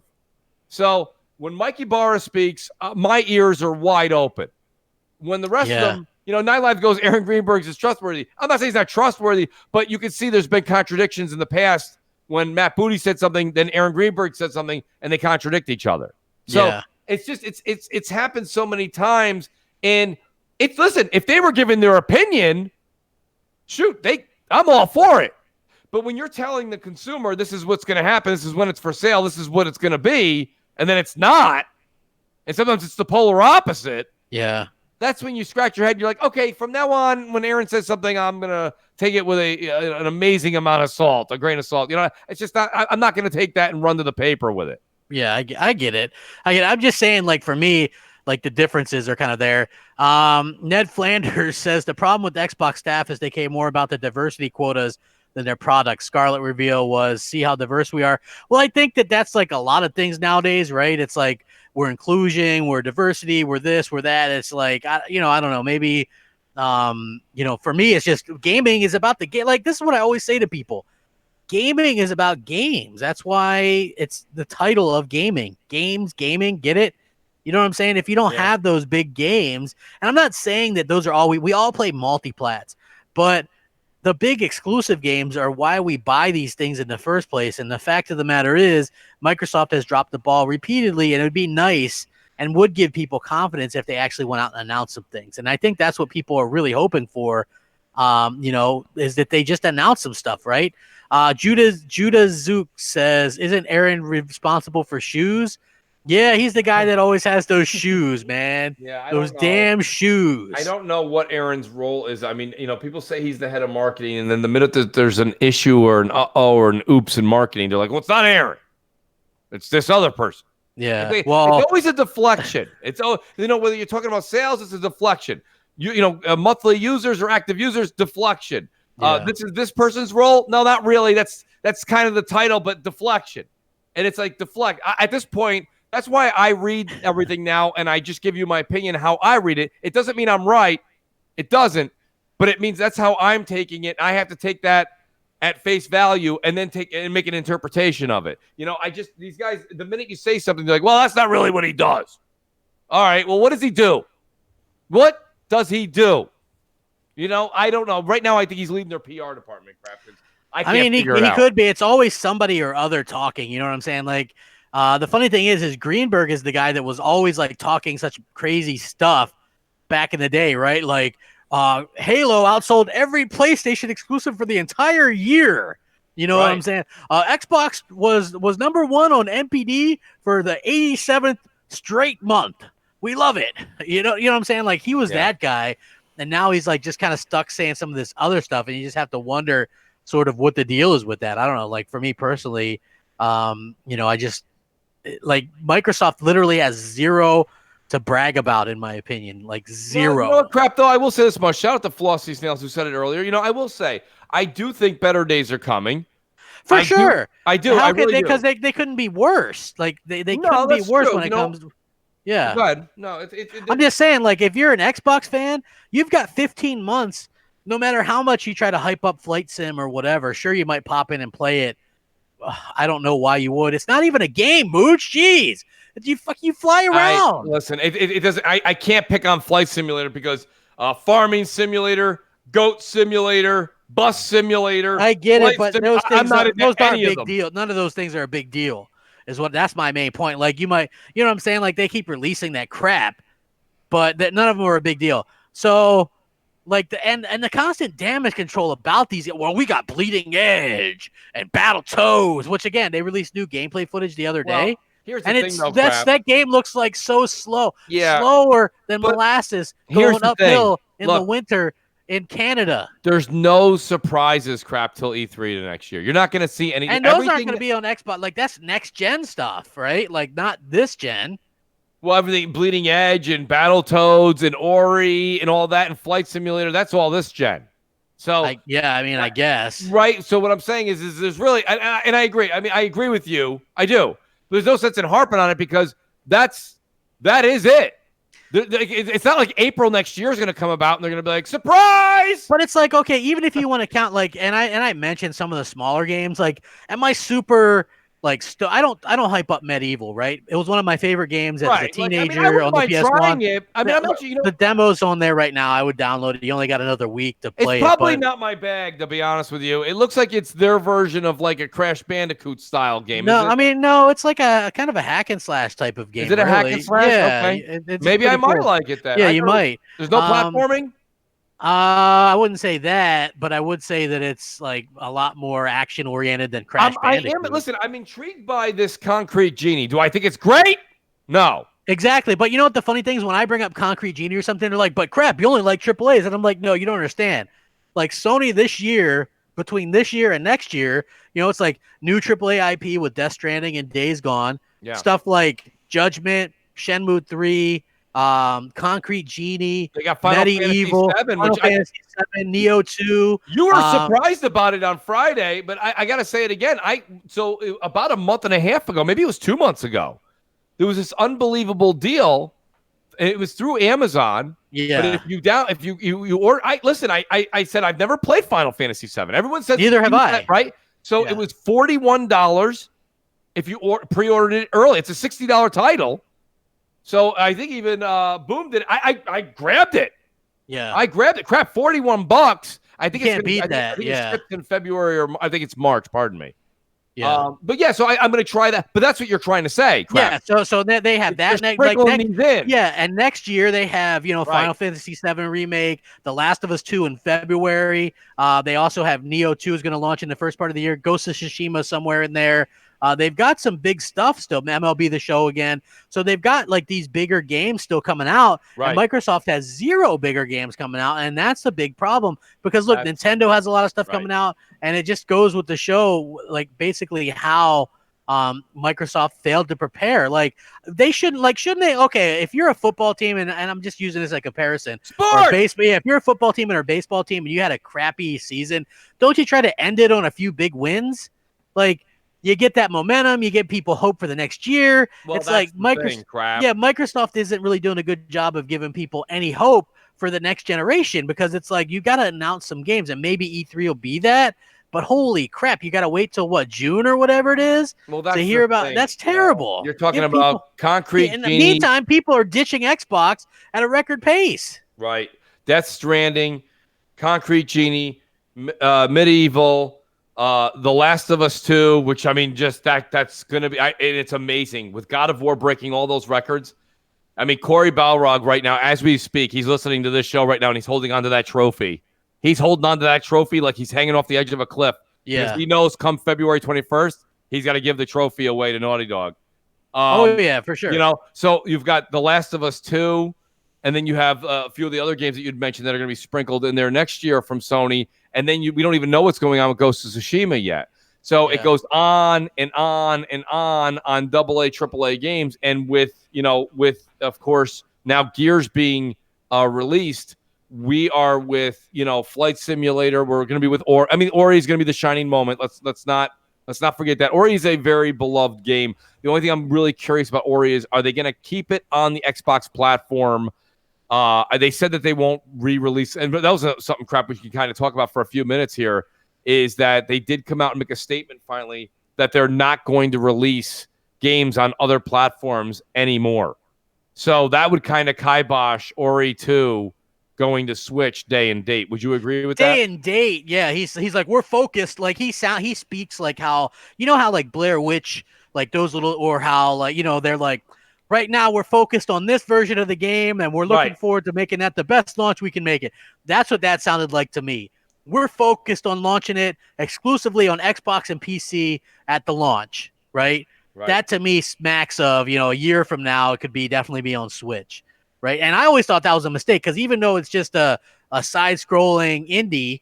So when Mike Ibarra speaks, my ears are wide open. When the rest of them, Night Live goes, Aaron Greenberg is trustworthy. I'm not saying he's not trustworthy, but you can see there's been contradictions in the past when Matt Booty said something, then Aaron Greenberg said something, and they contradict each other. So it's just it's happened so many times. And listen, if they were giving their opinion, shoot, I'm all for it. But when you're telling the consumer this is what's going to happen, this is when it's for sale, this is what it's going to be, and then it's not, and sometimes it's the polar opposite. Yeah. That's when you scratch your head. You're like, okay, from now on, when Aaron says something, I'm going to take it with an amazing amount of salt, a grain of salt. It's just not, I'm not going to take that and run to the paper with it. Yeah, I get it. I'm just saying, like, for me, like, the differences are kind of there. Ned Flanders says the problem with the Xbox staff is they care more about the diversity quotas than their product. Scarlet reveal was, see how diverse we are. Well, I think that's like a lot of things nowadays, right? It's like we're inclusion, we're diversity, we're this, we're that. It's like, I don't know, maybe, for me, it's just gaming is about the game. Like, this is what I always say to people. Gaming is about games. That's why it's the title of gaming. Games, gaming, get it? You know what I'm saying? If you don't have those big games, and I'm not saying that those are all, we all play multiplats, but the big exclusive games are why we buy these things in the first place. And the fact of the matter is, Microsoft has dropped the ball repeatedly, and it would be nice and would give people confidence if they actually went out and announced some things. And I think that's what people are really hoping for, is that they just announce some stuff, right? Judah Zook says, isn't Aaron responsible for shoes? Yeah, he's the guy that always has those shoes, man. Yeah, those damn shoes. I don't know what Aaron's role is. I mean, people say he's the head of marketing, and then the minute that there's an issue or an or an oops in marketing, they're like, well, it's not Aaron. It's this other person. Yeah. It's always a deflection. Whether you're talking about sales, it's a deflection. Monthly users or active users, deflection. This is this person's role. No, not really. That's kind of the title, but deflection. And it's like deflect. At this point, that's why I read everything now, and I just give you my opinion how I read it. It doesn't mean I'm right. It doesn't. But it means that's how I'm taking it. I have to take that at face value and then make an interpretation of it. These guys, the minute you say something, they're like, well, that's not really what he does. All right, well, what does he do? What does he do? I don't know. Right now, I think he's leading their PR department, He could be. It's always somebody or other talking. You know what I'm saying? Like, the funny thing is Greenberg is the guy that was always like talking such crazy stuff back in the day, right? Like, Halo outsold every PlayStation exclusive for the entire year. You know what I'm saying? Xbox was number one on MPD for the 87th straight month. We love it. You know what I'm saying? Like, he was that guy. And now he's like just kind of stuck saying some of this other stuff. And you just have to wonder sort of what the deal is with that. I don't know. Like, for me personally, I just like Microsoft literally has zero to brag about, in my opinion. Like, zero. Well, you know what, crap, though? I will say this much. Shout out to Flossie Snails who said it earlier. I will say, I do think better days are coming. For sure. I do. How I really do. Because they couldn't be worse. Like, they couldn't be worse when it comes to... Yeah. Go ahead. No, I'm just saying, like, if you're an Xbox fan, you've got 15 months no matter how much you try to hype up Flight Sim or whatever, sure, you might pop in and play it. I don't know why you would. It's not even a game, Mooch. Jeez. You fly around. Listen, it doesn't. I can't pick on Flight Simulator because farming simulator, goat simulator, bus simulator. I get it, but those things aren't a big them. deal. None of those things are a big deal. That's my main point. Like you know what I'm saying? Like they keep releasing that crap, but none of them are a big deal. So like and the constant damage control about these. Well, we got Bleeding Edge and Battle Toads, which again they released new gameplay footage the other day. Here's the thing, though, that game looks like so slow, yeah, slower than molasses going uphill in the winter in Canada. There's no surprises crap till E3 the next year. You're not going to see any. And those aren't going to be on Xbox. Like that's next gen stuff, right? Like not this gen. Well, everything Bleeding Edge and Battletoads and Ori and all that and Flight Simulator, that's all this gen. So I guess. Right. So what I'm saying is there's really, and I agree. I mean, I agree with you. I do. There's no sense in harping on it because that is it. It's not like April next year is going to come about and they're going to be like, surprise! But it's like, okay, even if you want to count like, and I mentioned some of the smaller games, like, am I super like, I don't hype up Medieval, right? It was one of my favorite games as a teenager on the PS1. I'm actually, the demo's on there right now. I would download it. You only got another week to play. It's probably not my bag, to be honest with you. It looks like it's their version of like a Crash Bandicoot style game. No, it's like a kind of a hack and slash type of game. Is it a hack and slash? Yeah, okay. Maybe I might like it then. Yeah, you might. There's no platforming? I wouldn't say that, but I would say that it's like a lot more action oriented than Crash Bandicoot. Listen, I'm intrigued by this Concrete Genie. Do I think it's great? No. Exactly. But you know what the funny thing is when I bring up Concrete Genie or something, they're like, but crap, you only like AAAs. And I'm like, no, you don't understand. Like Sony this year, between this year and next year, it's like new AAA IP with Death Stranding and Days Gone. Yeah. Stuff like Judgment, Shenmue 3, Concrete Genie, they got Final Medieval, Final Fantasy 7, Neo 2. You were surprised about it on Friday, but I got to say it again. So about a month and a half ago, maybe it was 2 months ago, there was this unbelievable deal. It was through Amazon. Yeah. But if you order, I said I've never played Final Fantasy 7. Everyone says neither have I. Right? So it was $41 if you pre-ordered it early. It's a $60 title. So I think even Boom did. I grabbed it. Yeah, I grabbed it. Crap, $41. I think you can't beat that. I think it's shipped in February or I think it's March. Pardon me. Yeah, but yeah. So I'm going to try that. But that's what you're trying to say. Crap. Yeah. So they have that. Yeah, and next year they have Final Fantasy 7 remake, The Last of Us 2 in February. They also have Neo 2 is going to launch in the first part of the year. Ghost of Tsushima somewhere in there. They've got some big stuff still. MLB The Show again. So they've got like these bigger games still coming out. Right. And Microsoft has 0 bigger games coming out. And that's a big problem because look, Nintendo has a lot of stuff coming out and it just goes with the show, like basically how Microsoft failed to prepare. Like they shouldn't they? Okay, if you're a football team and I'm just using this as a comparison. If you're a football team and a baseball team and you had a crappy season, don't you try to end it on a few big wins? Like, you get that momentum. You get people hope for the next year. Well, it's like Microsoft isn't really doing a good job of giving people any hope for the next generation because it's like you got to announce some games and maybe E3 will be that. But holy crap, you got to wait till June or whatever it is to hear about. That's terrible. You're talking about Concrete. In the meantime, people are ditching Xbox at a record pace. Right. Death Stranding, Concrete Genie, Medieval. The Last of Us 2, which I mean, just that's going to be, it's amazing with God of War breaking all those records. I mean, Corey Balrog right now, as we speak, he's listening to this show right now and he's holding onto that trophy. He's holding onto that trophy like he's hanging off the edge of a cliff. Yeah. Because he knows come February 21st, he's got to give the trophy away to Naughty Dog. Yeah, for sure. So you've got The Last of Us 2, and then you have a few of the other games that you'd mentioned that are going to be sprinkled in there next year from Sony. And then we don't even know what's going on with Ghost of Tsushima yet. So it goes on and on and on AA, AAA games. And with of course, now Gears being released, we are with, Flight Simulator. We're going to be with Ori. I mean, Ori is going to be the shining moment. Let's not forget that. Ori is a very beloved game. The only thing I'm really curious about Ori is, are they going to keep it on the Xbox platform They said that they won't re-release, and that was something crap we can kind of talk about for a few minutes here, is that they did come out and make a statement finally that they're not going to release games on other platforms anymore. So that would kind of kibosh Ori 2 going to Switch day and date. Would you agree with that? Day and date, yeah. He's like, we're focused. Like he speaks like how, you know how like Blair Witch, like those little, or how like, you know, they're like, right now we're focused on this version of the game and we're looking forward to making that the best launch we can make it. That's what that sounded like to me. We're focused on launching it exclusively on Xbox and PC at the launch, right? That to me smacks of, you know, a year from now it could be definitely be on Switch, right? And I always thought that was a mistake because even though it's just a side-scrolling indie,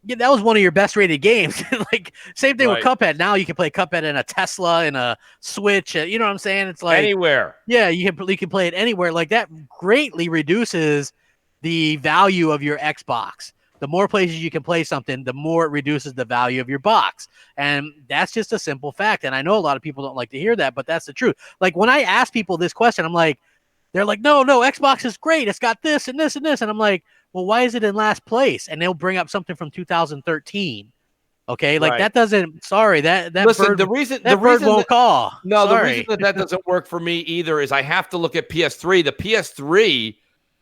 yeah, that was one of your best-rated games. Like same thing with Cuphead. Now you can play Cuphead in a Tesla, in a Switch. You know what I'm saying? It's like anywhere. Yeah, you can play it anywhere. Like that greatly reduces the value of your Xbox. The more places you can play something, the more it reduces the value of your box. And that's just a simple fact. And I know a lot of people don't like to hear that, but that's the truth. Like when I ask people this question, I'm like, they're like, no, Xbox is great. It's got this and this and this. And I'm like, well, why is it in last place? And they'll bring up something from 2013. Okay, like that doesn't. Sorry, that listen. bird, The reason won't call. No, sorry. The reason that doesn't work for me either is I have to look at PS3. The PS3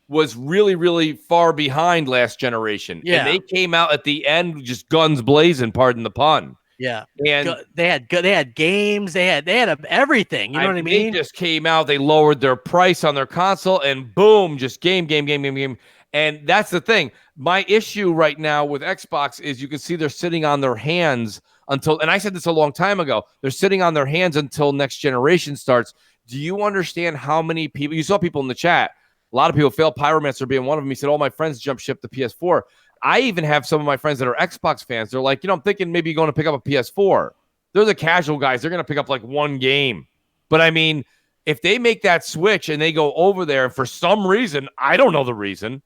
was really, really far behind last generation. Yeah, and they came out at the end just guns blazing. Pardon the pun. Yeah, and they had games. They had everything. You know what I mean? They just came out. They lowered their price on their console, and boom, just game. And that's the thing. My issue right now with Xbox is you can see they're sitting on their hands until, and I said this a long time ago, they're sitting on their hands until next generation starts. Do you understand how many people, you saw people in the chat, a lot of people, Fail Pyromancer being one of them, he said, all my friends jump ship to PS4. I even have some of my friends that are Xbox fans. They're like, I'm thinking maybe going to pick up a PS4. They're the casual guys. They're going to pick up like one game. But I mean, if they make that switch and they go over there, and for some reason, I don't know the reason,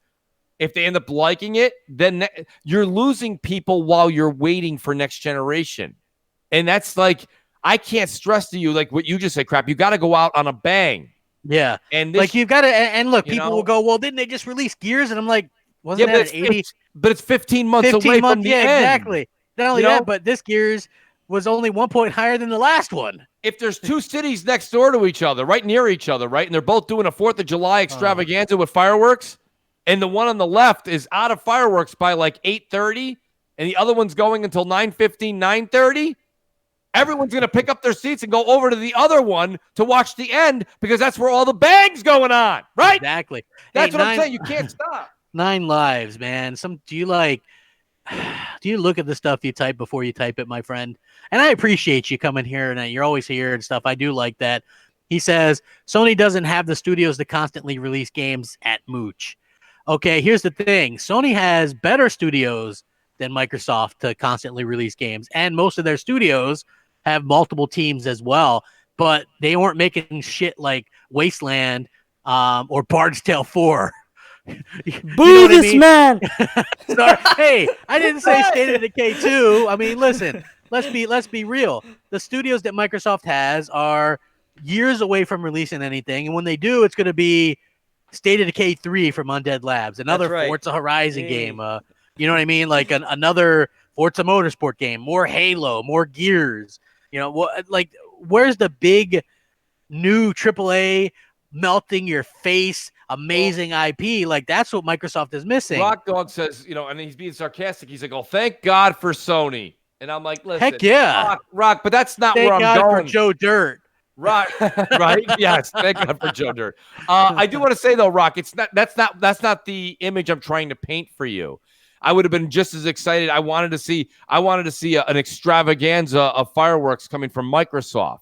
if they end up liking it, then you're losing people while you're waiting for next generation. And that's like, I can't stress to you, like what you just said, crap. You got to go out on a bang. Yeah. And this, like you've got to, and look, people will go, well, didn't they just release Gears? And I'm like, wasn't that 80? But it's 15 months away from the end. Exactly. Not only that, but this Gears was only 1 point higher than the last one. If there's two cities next door to each other, right near each other, right, and they're both doing a 4th of July extravaganza with fireworks, and the one on the left is out of fireworks by like 8:30, and the other one's going until 9:15, 9:30, everyone's going to pick up their seats and go over to the other one to watch the end because that's where all the bang's going on, right? Exactly. That's what I'm saying. You can't stop. 9 lives, man. Do you look at the stuff you type before you type it, my friend? And I appreciate you coming here and you're always here and stuff. I do like that. He says, Sony doesn't have the studios to constantly release games at Mooch. Okay, here's the thing. Sony has better studios than Microsoft to constantly release games. And most of their studios have multiple teams as well. But they weren't making shit like Wasteland or Bard's Tale 4. Boo this man! Sorry. Hey, I didn't say State of Decay 2. I mean, listen, let's be real. The studios that Microsoft has are years away from releasing anything. And when they do, it's going to be State of Decay 3 from Undead Labs, another Forza Horizon game. You know what I mean? Like another Forza Motorsport game, more Halo, more Gears. You know, like where's the big new AAA melting your face, amazing IP? Like that's what Microsoft is missing. Rock Dog says, and he's being sarcastic. He's like, "Oh, thank God for Sony." And I'm like, "Listen, heck yeah, Rock, but that's not thank where God I'm going." For Joe Dirt. Right. Yes. Thank God for Joe Dirt. I do want to say though, Rock, that's not the image I'm trying to paint for you. I would have been just as excited. I wanted to see an extravaganza of fireworks coming from Microsoft.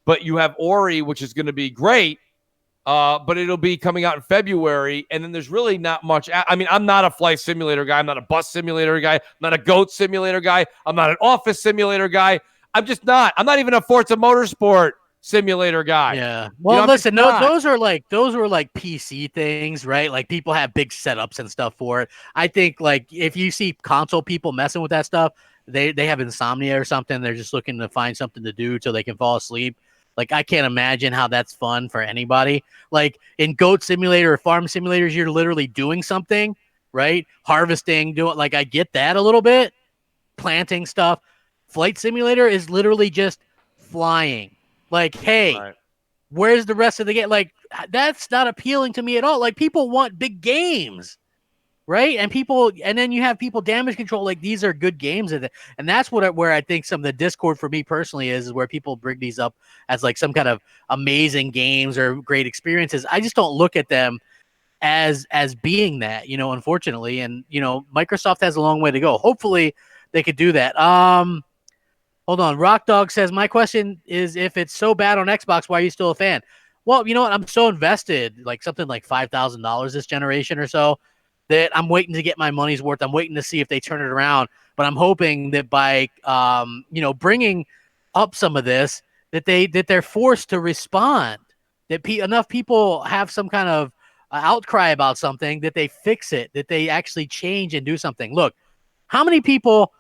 But you have Ori, which is going to be great, but it'll be coming out in February, and then there's really not much. I mean, I'm not a flight simulator guy. I'm not a bus simulator guy. I'm not a goat simulator guy. I'm not an office simulator guy. I'm just not. I'm not even a Forza Motorsport simulator guy. Yeah. Well, listen, those were like PC things, right? Like people have big setups and stuff for it. I think like if you see console people messing with that stuff, they have insomnia or something. They're just looking to find something to do so they can fall asleep. Like, I can't imagine how that's fun for anybody. Like, in Goat Simulator or Farm Simulators, you're literally doing something, right? Harvesting, like, I get that a little bit, planting stuff. Flight Simulator is literally just flying. Like, hey, Right. where's the rest of the game? Like, that's not appealing to me at all. Like, people want big games, right? And then you have people damage control. Like, these are good games, and that's where I think some of the discord for me personally is where people bring these up as like some kind of amazing games or great experiences. I just don't look at them as being that, unfortunately. And Microsoft has a long way to go. Hopefully they could do that. Hold on. Rock Dog says, my question is, if it's so bad on Xbox, why are you still a fan? Well, you know what? I'm so invested, like something like $5,000 this generation or so, that I'm waiting to get my money's worth. I'm waiting to see if they turn it around. But I'm hoping that by, bringing up some of this, that they're forced to respond, that enough people have some kind of outcry about something, that they fix it, that they actually change and do something. Look, how many people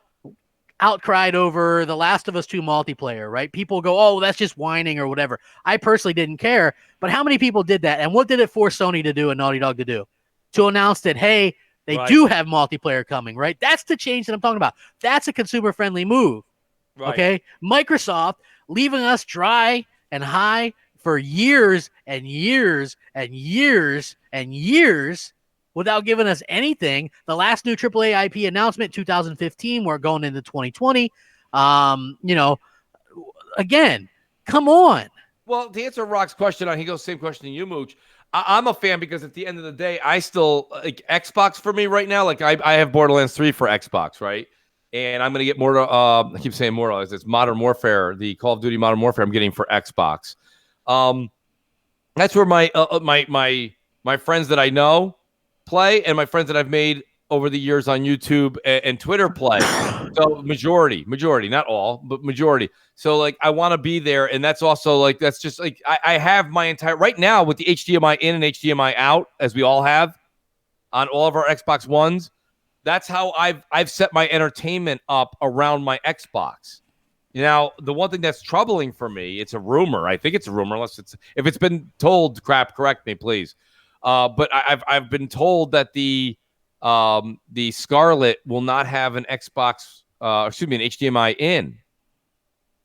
outcried over The Last of Us 2 multiplayer, right? People go, oh, that's just whining or whatever. I personally didn't care, but how many people did that? And what did it force Sony to do and Naughty Dog to do? To announce that, hey, they do have multiplayer coming, right? That's the change that I'm talking about. That's a consumer-friendly move, okay? Microsoft leaving us dry and high for years and years and years and years without giving us anything. The last new AAA IP announcement, 2015, we're going into 2020. Again, come on. Well, to answer Rock's question, he goes, same question to you, Mooch. I'm a fan because at the end of the day, I still like Xbox for me right now. Like I have Borderlands 3 for Xbox, right? And I'm going to get more. I keep saying more. It's Modern Warfare, the Call of Duty Modern Warfare. I'm getting for Xbox. That's where my friends that I know play, and my friends that I've made over the years on YouTube and Twitter play. So majority, not all, but majority. So like I want to be there, and that's also like that's just like I have my entire right now with the HDMI in and HDMI out, as we all have on all of our Xbox Ones. That's how I've set my entertainment up around my Xbox. Now, the one thing that's troubling for me, it's a rumor. I think it's a rumor, unless if it's been told, correct me, please. But I've been told that the Scarlet will not have an Xbox, an HDMI in.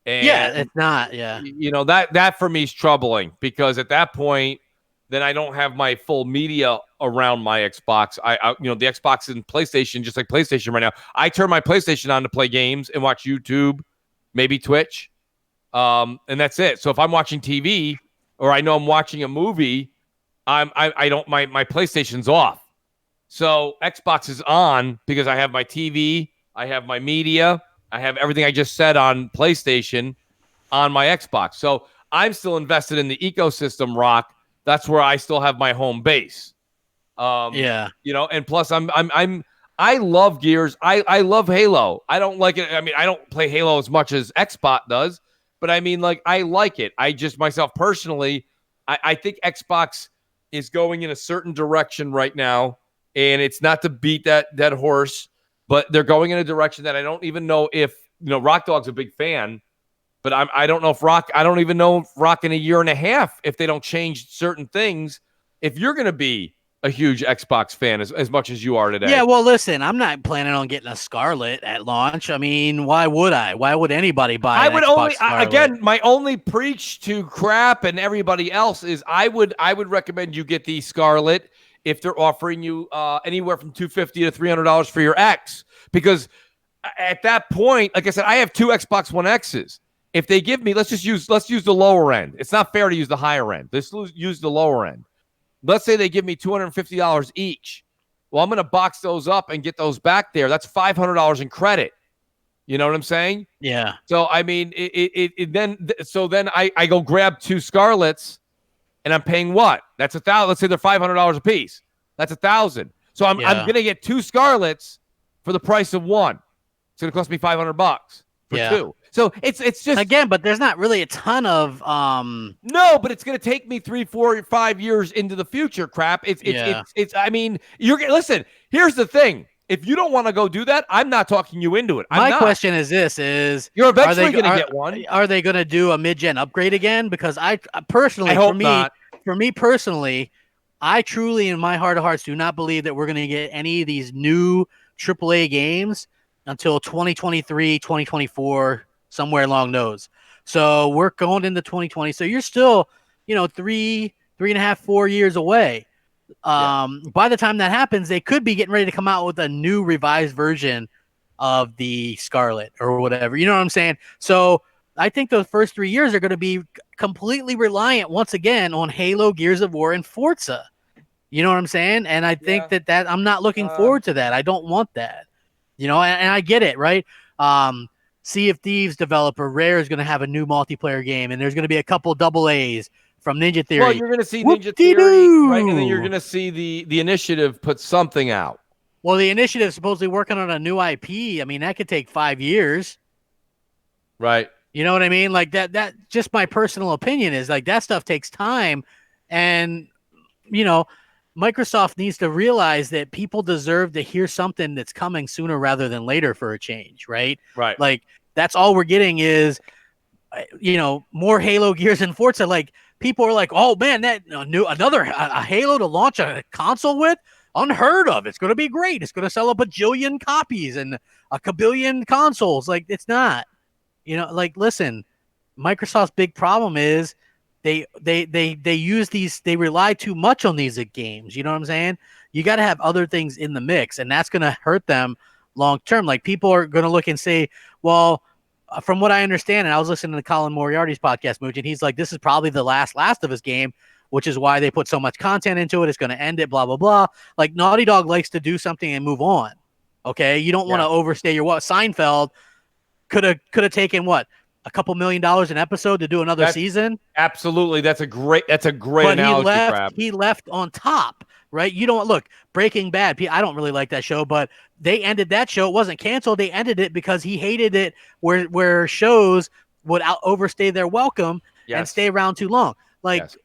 And, yeah, it's not. Yeah, that for me is troubling, because at that point, then I don't have my full media around my Xbox. The Xbox and PlayStation, just like PlayStation right now. I turn my PlayStation on to play games and watch YouTube, maybe Twitch, and that's it. So if I'm watching TV or I know I'm watching a movie, I don't my PlayStation's off. So Xbox is on because I have my TV, I have my media, I have everything I just said on PlayStation on my Xbox. So I'm still invested in the ecosystem, Rock. That's where I still have my home base. And plus I love Gears. I love Halo. I don't like it. I mean, I don't play Halo as much as Xbox does, but I mean, like, I like it. I just myself personally, I think Xbox is going in a certain direction right now, and it's not to beat that horse, but they're going in a direction that I don't even know if, Rock Dog's a big fan, but I don't know if I don't even know if Rock in a year and a half, if they don't change certain things, if you're going to be a huge Xbox fan as much as you are today. Yeah, well, listen, I'm not planning on getting a Scarlet at launch. I mean, why would I? Why would anybody buy Xbox Scarlet? Again, my only preach to Crap and everybody else is I would recommend you get the Scarlet if they're offering you anywhere from $250 to $300 for your X, because at that point, like I said, I have two Xbox One X's. If they give me, let's use the lower end. It's not fair to use the higher end. Let's use the lower end. Let's say they give me $250 each. Well, I'm going to box those up and get those back there. That's $500 in credit. You know what I'm saying? Yeah. So, I mean, then I go grab two Scarlets, and I'm paying what? That's $1,000. Let's say they're $500 a piece. That's $1,000. So I'm going to get two Scarlets for the price of one. It's going to cost me $500 for two. So it's just, again, but there's not really a ton of no, but it's going to take me 3, 4, 5 years into the future. Crap. It's I mean, listen, here's the thing. If you don't want to go do that, I'm not talking you into it. My question is this: you're eventually going to get one. Are they going to do a mid-gen upgrade again? Because I personally, for me personally, I truly, in my heart of hearts, do not believe that we're going to get any of these new AAA games until 2023, 2024, somewhere along those. So we're going into 2020. So you're still, 3.5, 4 years away. By the time that happens, they could be getting ready to come out with a new revised version of the Scarlet or whatever. You know what I'm saying? So I think those first 3 years are going to be completely reliant once again on Halo, Gears of War, and Forza. You know what I'm saying? And I think that I'm not looking forward to that. I don't want that. And I get it, right? Sea of Thieves developer Rare is going to have a new multiplayer game, and there's going to be a couple double A's from Ninja Theory. Well, you're going to see Ninja Theory, right? And then you're going to see the Initiative put something out. Well, the Initiative is supposedly working on a new IP. I mean, that could take 5 years. Right. You know what I mean? Like that just my personal opinion is like that stuff takes time. And, Microsoft needs to realize that people deserve to hear something that's coming sooner rather than later for a change, right? Right. Like that's all we're getting is, more Halo, Gears, and Forza. Like people are like, oh man, that another Halo to launch a console with, unheard of. It's going to be great. It's going to sell a bajillion copies and a kabillion consoles. Like it's not, listen, Microsoft's big problem is they use these, they rely too much on these games. You know what I'm saying? You got to have other things in the mix, and that's going to hurt them long term. Like people are going to look and say, well, from what I understand, and I was listening to Colin Moriarty's podcast, Mooch, and he's like, this is probably the Last of Us game, which is why they put so much content into it. It's going to end it, blah, blah, blah. Like Naughty Dog likes to do something and move on. Okay. You don't want to overstay your Seinfeld could have taken a couple $1 million an episode to do another season. Absolutely. That's a great analogy. He left on top, right? You don't look Breaking Bad. I don't really like that show, but they ended that show. It wasn't canceled. They ended it because he hated it where shows would overstay their welcome and stay around too long.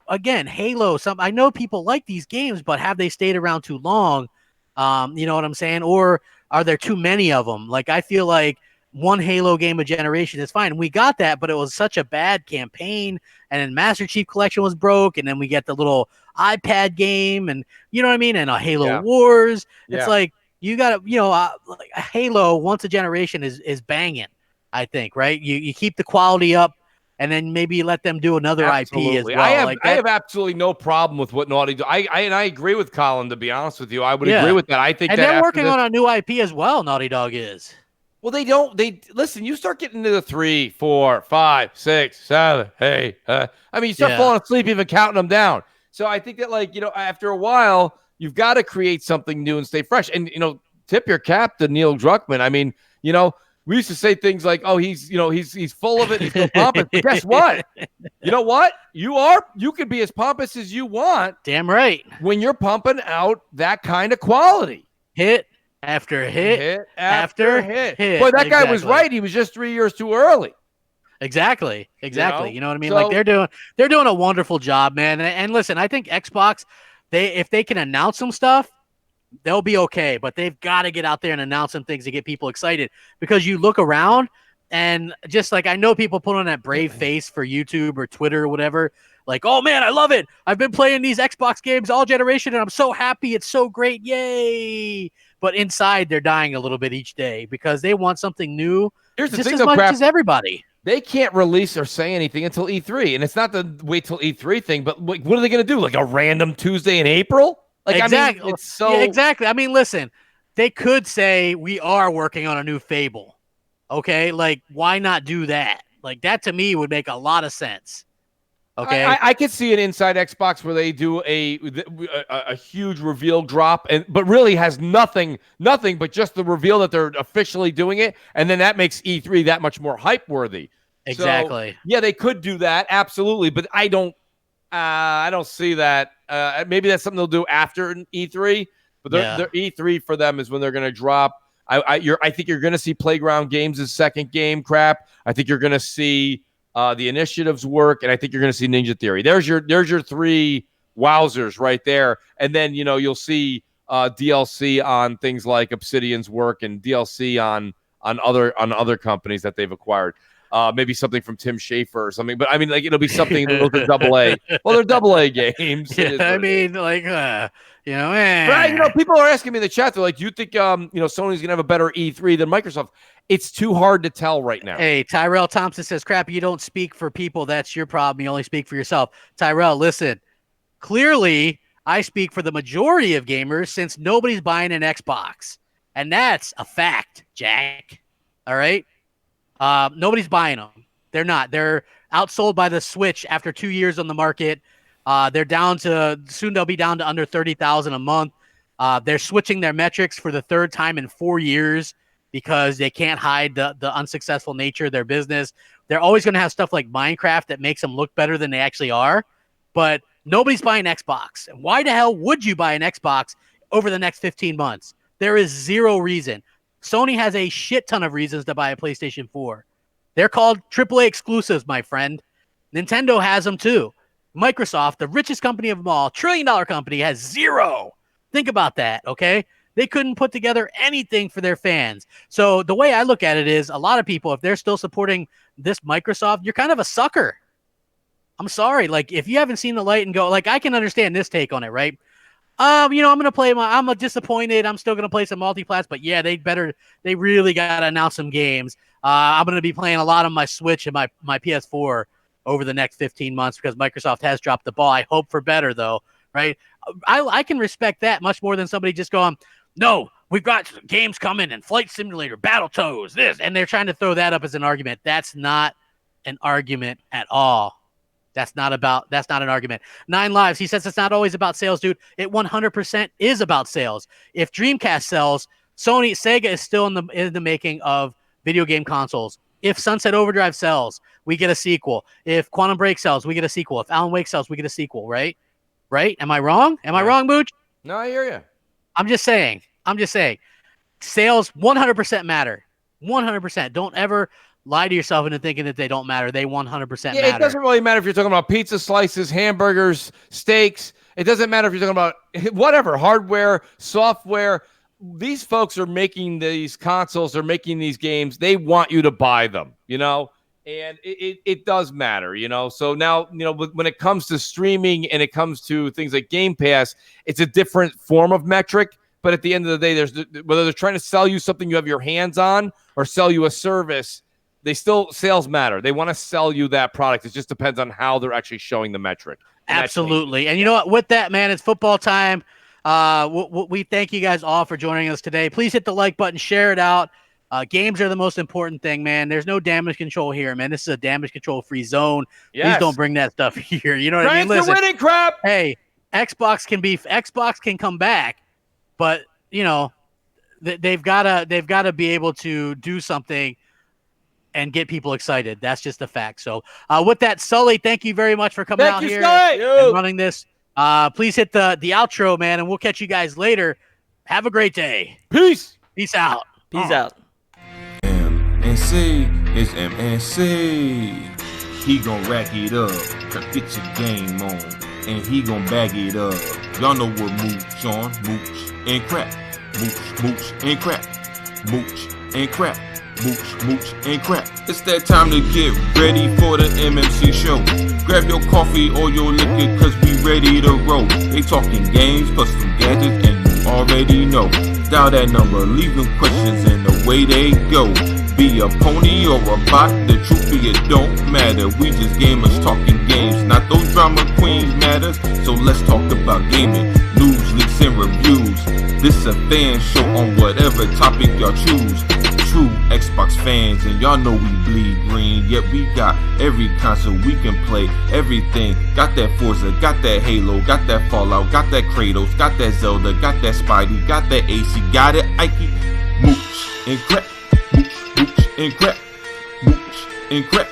Again, Halo, I know people like these games, but have they stayed around too long? You know what I'm saying? Or are there too many of them? Like, I feel like one Halo game a generation is fine. We got that, but it was such a bad campaign. And then Master Chief Collection was broke. And then we get the little iPad game and, you know what I mean? And a Halo Wars. It's like, you got to, like a Halo once a generation is banging, I think, right? You keep the quality up. And then maybe let them do another IP as well. I have absolutely no problem with what Naughty Dog. I agree with Colin, to be honest with you. I would agree with that. I think they're working on a new IP as well. Naughty Dog is. Well, they listen. You start getting into the 3, 4, 5, 6, 7, 8. You start falling asleep even counting them down. So I think that after a while, you've got to create something new and stay fresh. And tip your cap to Neil Druckmann. We used to say things like, "Oh, he's full of it. He's so pompous." But guess what? You know what? You can be as pompous as you want. Damn right. When you're pumping out that kind of quality, hit after hit after hit. Boy, that guy was right. He was just 3 years too early. Exactly. You know what I mean? So, like they're doing a wonderful job, man. And listen, I think Xbox, if they can announce some stuff, they'll be okay, but they've got to get out there and announce some things to get people excited, because you look around and just like, I know people put on that brave face for YouTube or Twitter or whatever, like, oh man, I love it. I've been playing these Xbox games all generation and I'm so happy. It's so great. Yay. But inside they're dying a little bit each day because they want something new. Here's the just thing, as much as everybody. They can't release or say anything until E3. And it's not the wait till E3 thing, but what are they going to do? Like a random Tuesday in April? Exactly. It's so exactly. Listen, they could say we are working on a new Fable. Okay, like why not do that? Like that to me would make a lot of sense. Okay, I could see an inside Xbox where they do a huge reveal drop, but really has nothing but just the reveal that they're officially doing it, and then that makes E3 that much more hype worthy. Exactly. So, yeah, they could do that absolutely, but I don't see that. Maybe that's something they'll do after E3, but their E3 for them is when they're going to drop. I think you're going to see Playground Games' second game crap. I think you're going to see the Initiative's work, and I think you're going to see Ninja Theory. There's your three wowzers right there, and then you'll see DLC on things like Obsidian's work and DLC on other companies that they've acquired. Maybe something from Tim Schafer or something, but I mean, like, it'll be something that they're AA. Well, they're AA games. Yeah, I mean, like, you know, But, people are asking me in the chat. They're like, "Do you think, Sony's gonna have a better E3 than Microsoft?" It's too hard to tell right now. Hey, Tyrell Thompson says, "Crap, you don't speak for people. That's your problem. You only speak for yourself." Tyrell, listen. Clearly, I speak for the majority of gamers since nobody's buying an Xbox, and that's a fact, Jack. All right. Nobody's buying them. They're not. They're outsold by the Switch after 2 years on the market. They're down to soon. They'll be down to under 30,000 a month. They're switching their metrics for the third time in 4 years because they can't hide the unsuccessful nature of their business. They're always going to have stuff like Minecraft that makes them look better than they actually are, but nobody's buying Xbox. And why the hell would you buy an Xbox over the next 15 months? There is zero reason. Sony has a shit ton of reasons to buy a PlayStation 4. They're called AAA exclusives, my friend. Nintendo has them too. Microsoft, the richest company of them all, $1 trillion company, has zero. Think about that, okay? They couldn't put together anything for their fans. So the way I look at it is, a lot of people, if they're still supporting this Microsoft, you're kind of a sucker. I'm sorry. Like, if you haven't seen the light and go, like, I can understand this take on it, right? I'm going to play I'm disappointed. I'm still going to play some multiplats, but yeah, they really got to announce some games. I'm going to be playing a lot on my Switch and my PS4 over the next 15 months because Microsoft has dropped the ball. I hope for better, though, right? I can respect that much more than somebody just going, no, we've got games coming and Flight Simulator, Battletoads, this, and they're trying to throw that up as an argument. That's not an argument at all. That's not an argument. 9 Lives, he says it's not always about sales, dude. It 100% is about sales. If Dreamcast sells, Sega is still in the making of video game consoles. If Sunset Overdrive sells, we get a sequel. If Quantum Break sells, we get a sequel. If Alan Wake sells, we get a sequel, right? Right? Am I wrong? Am I wrong, Mooch? No, I hear you. I'm just saying. Sales 100% matter. 100%. Don't ever lie to yourself into thinking that they don't matter. They 100% matter. Yeah, it doesn't really matter if you're talking about pizza slices, hamburgers, steaks. It doesn't matter if you're talking about whatever, hardware, software. These folks are making these consoles, they're making these games. They want you to buy them, and it does matter, So now, when it comes to streaming and it comes to things like Game Pass, it's a different form of metric. But at the end of the day, whether they're trying to sell you something you have your hands on or sell you a service, sales matter. They want to sell you that product. It just depends on how they're actually showing the metric. Absolutely. And you know what? With that, man, it's football time. We thank you guys all for joining us today. Please hit the like button, share it out. Games are the most important thing, man. There's no damage control here, man. This is a damage control free zone. Yes. Please don't bring that stuff here. You know what I mean? Listen, winning crap. Hey, Xbox can come back, but they've gotta be able to do something and get people excited. That's just a fact. So with that, Sully, thank you very much for coming out here and running this. Please hit the outro, man, and we'll catch you guys later. Have a great day. Peace out. Peace out. MNC is MNC. He gon' rack it up, get your game on, and he gon' bag it up. Y'all know what mooch on, mooch and crap. Mooch and crap. Mooch and crap. Mooch and crap. It's that time to get ready for the MMC show. Grab your coffee or your liquor, cause we ready to roll. They talking games, plus some gadgets, and you already know. Dial that number, leave them questions, and away they go. Be a pony or a bot, the truth be it don't matter. We just gamers talking games, not those drama queens matters. So let's talk about gaming, news, leaks, and reviews. This a fan show on whatever topic y'all choose. True Xbox fans, and y'all know we bleed green. Yet we got every console we can play, everything. Got that Forza, got that Halo, got that Fallout, got that Kratos, got that Zelda, got that Spidey, got that AC, got it Ike. Mooch and crap, mooch and crap, mooch and crap,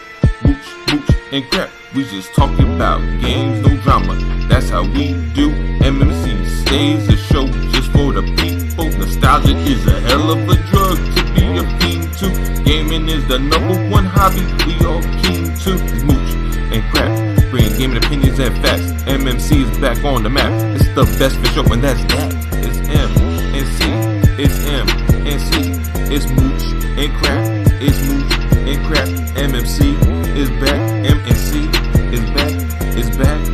mooch and crap. We just talking about games, no drama. That's how we do. MMC stays a show just for the people. Nostalgia is a hell of a drug to be a fiend to. Gaming is the #1 hobby we all keen to. Mooch and crap, bringing gaming opinions and facts. MMC is back on the map. It's the best for show, and that's that. It's M. It's M and C. It's Mooch and Crap. It's Mooch and Crap. MMC is back. M and C is back. It's back.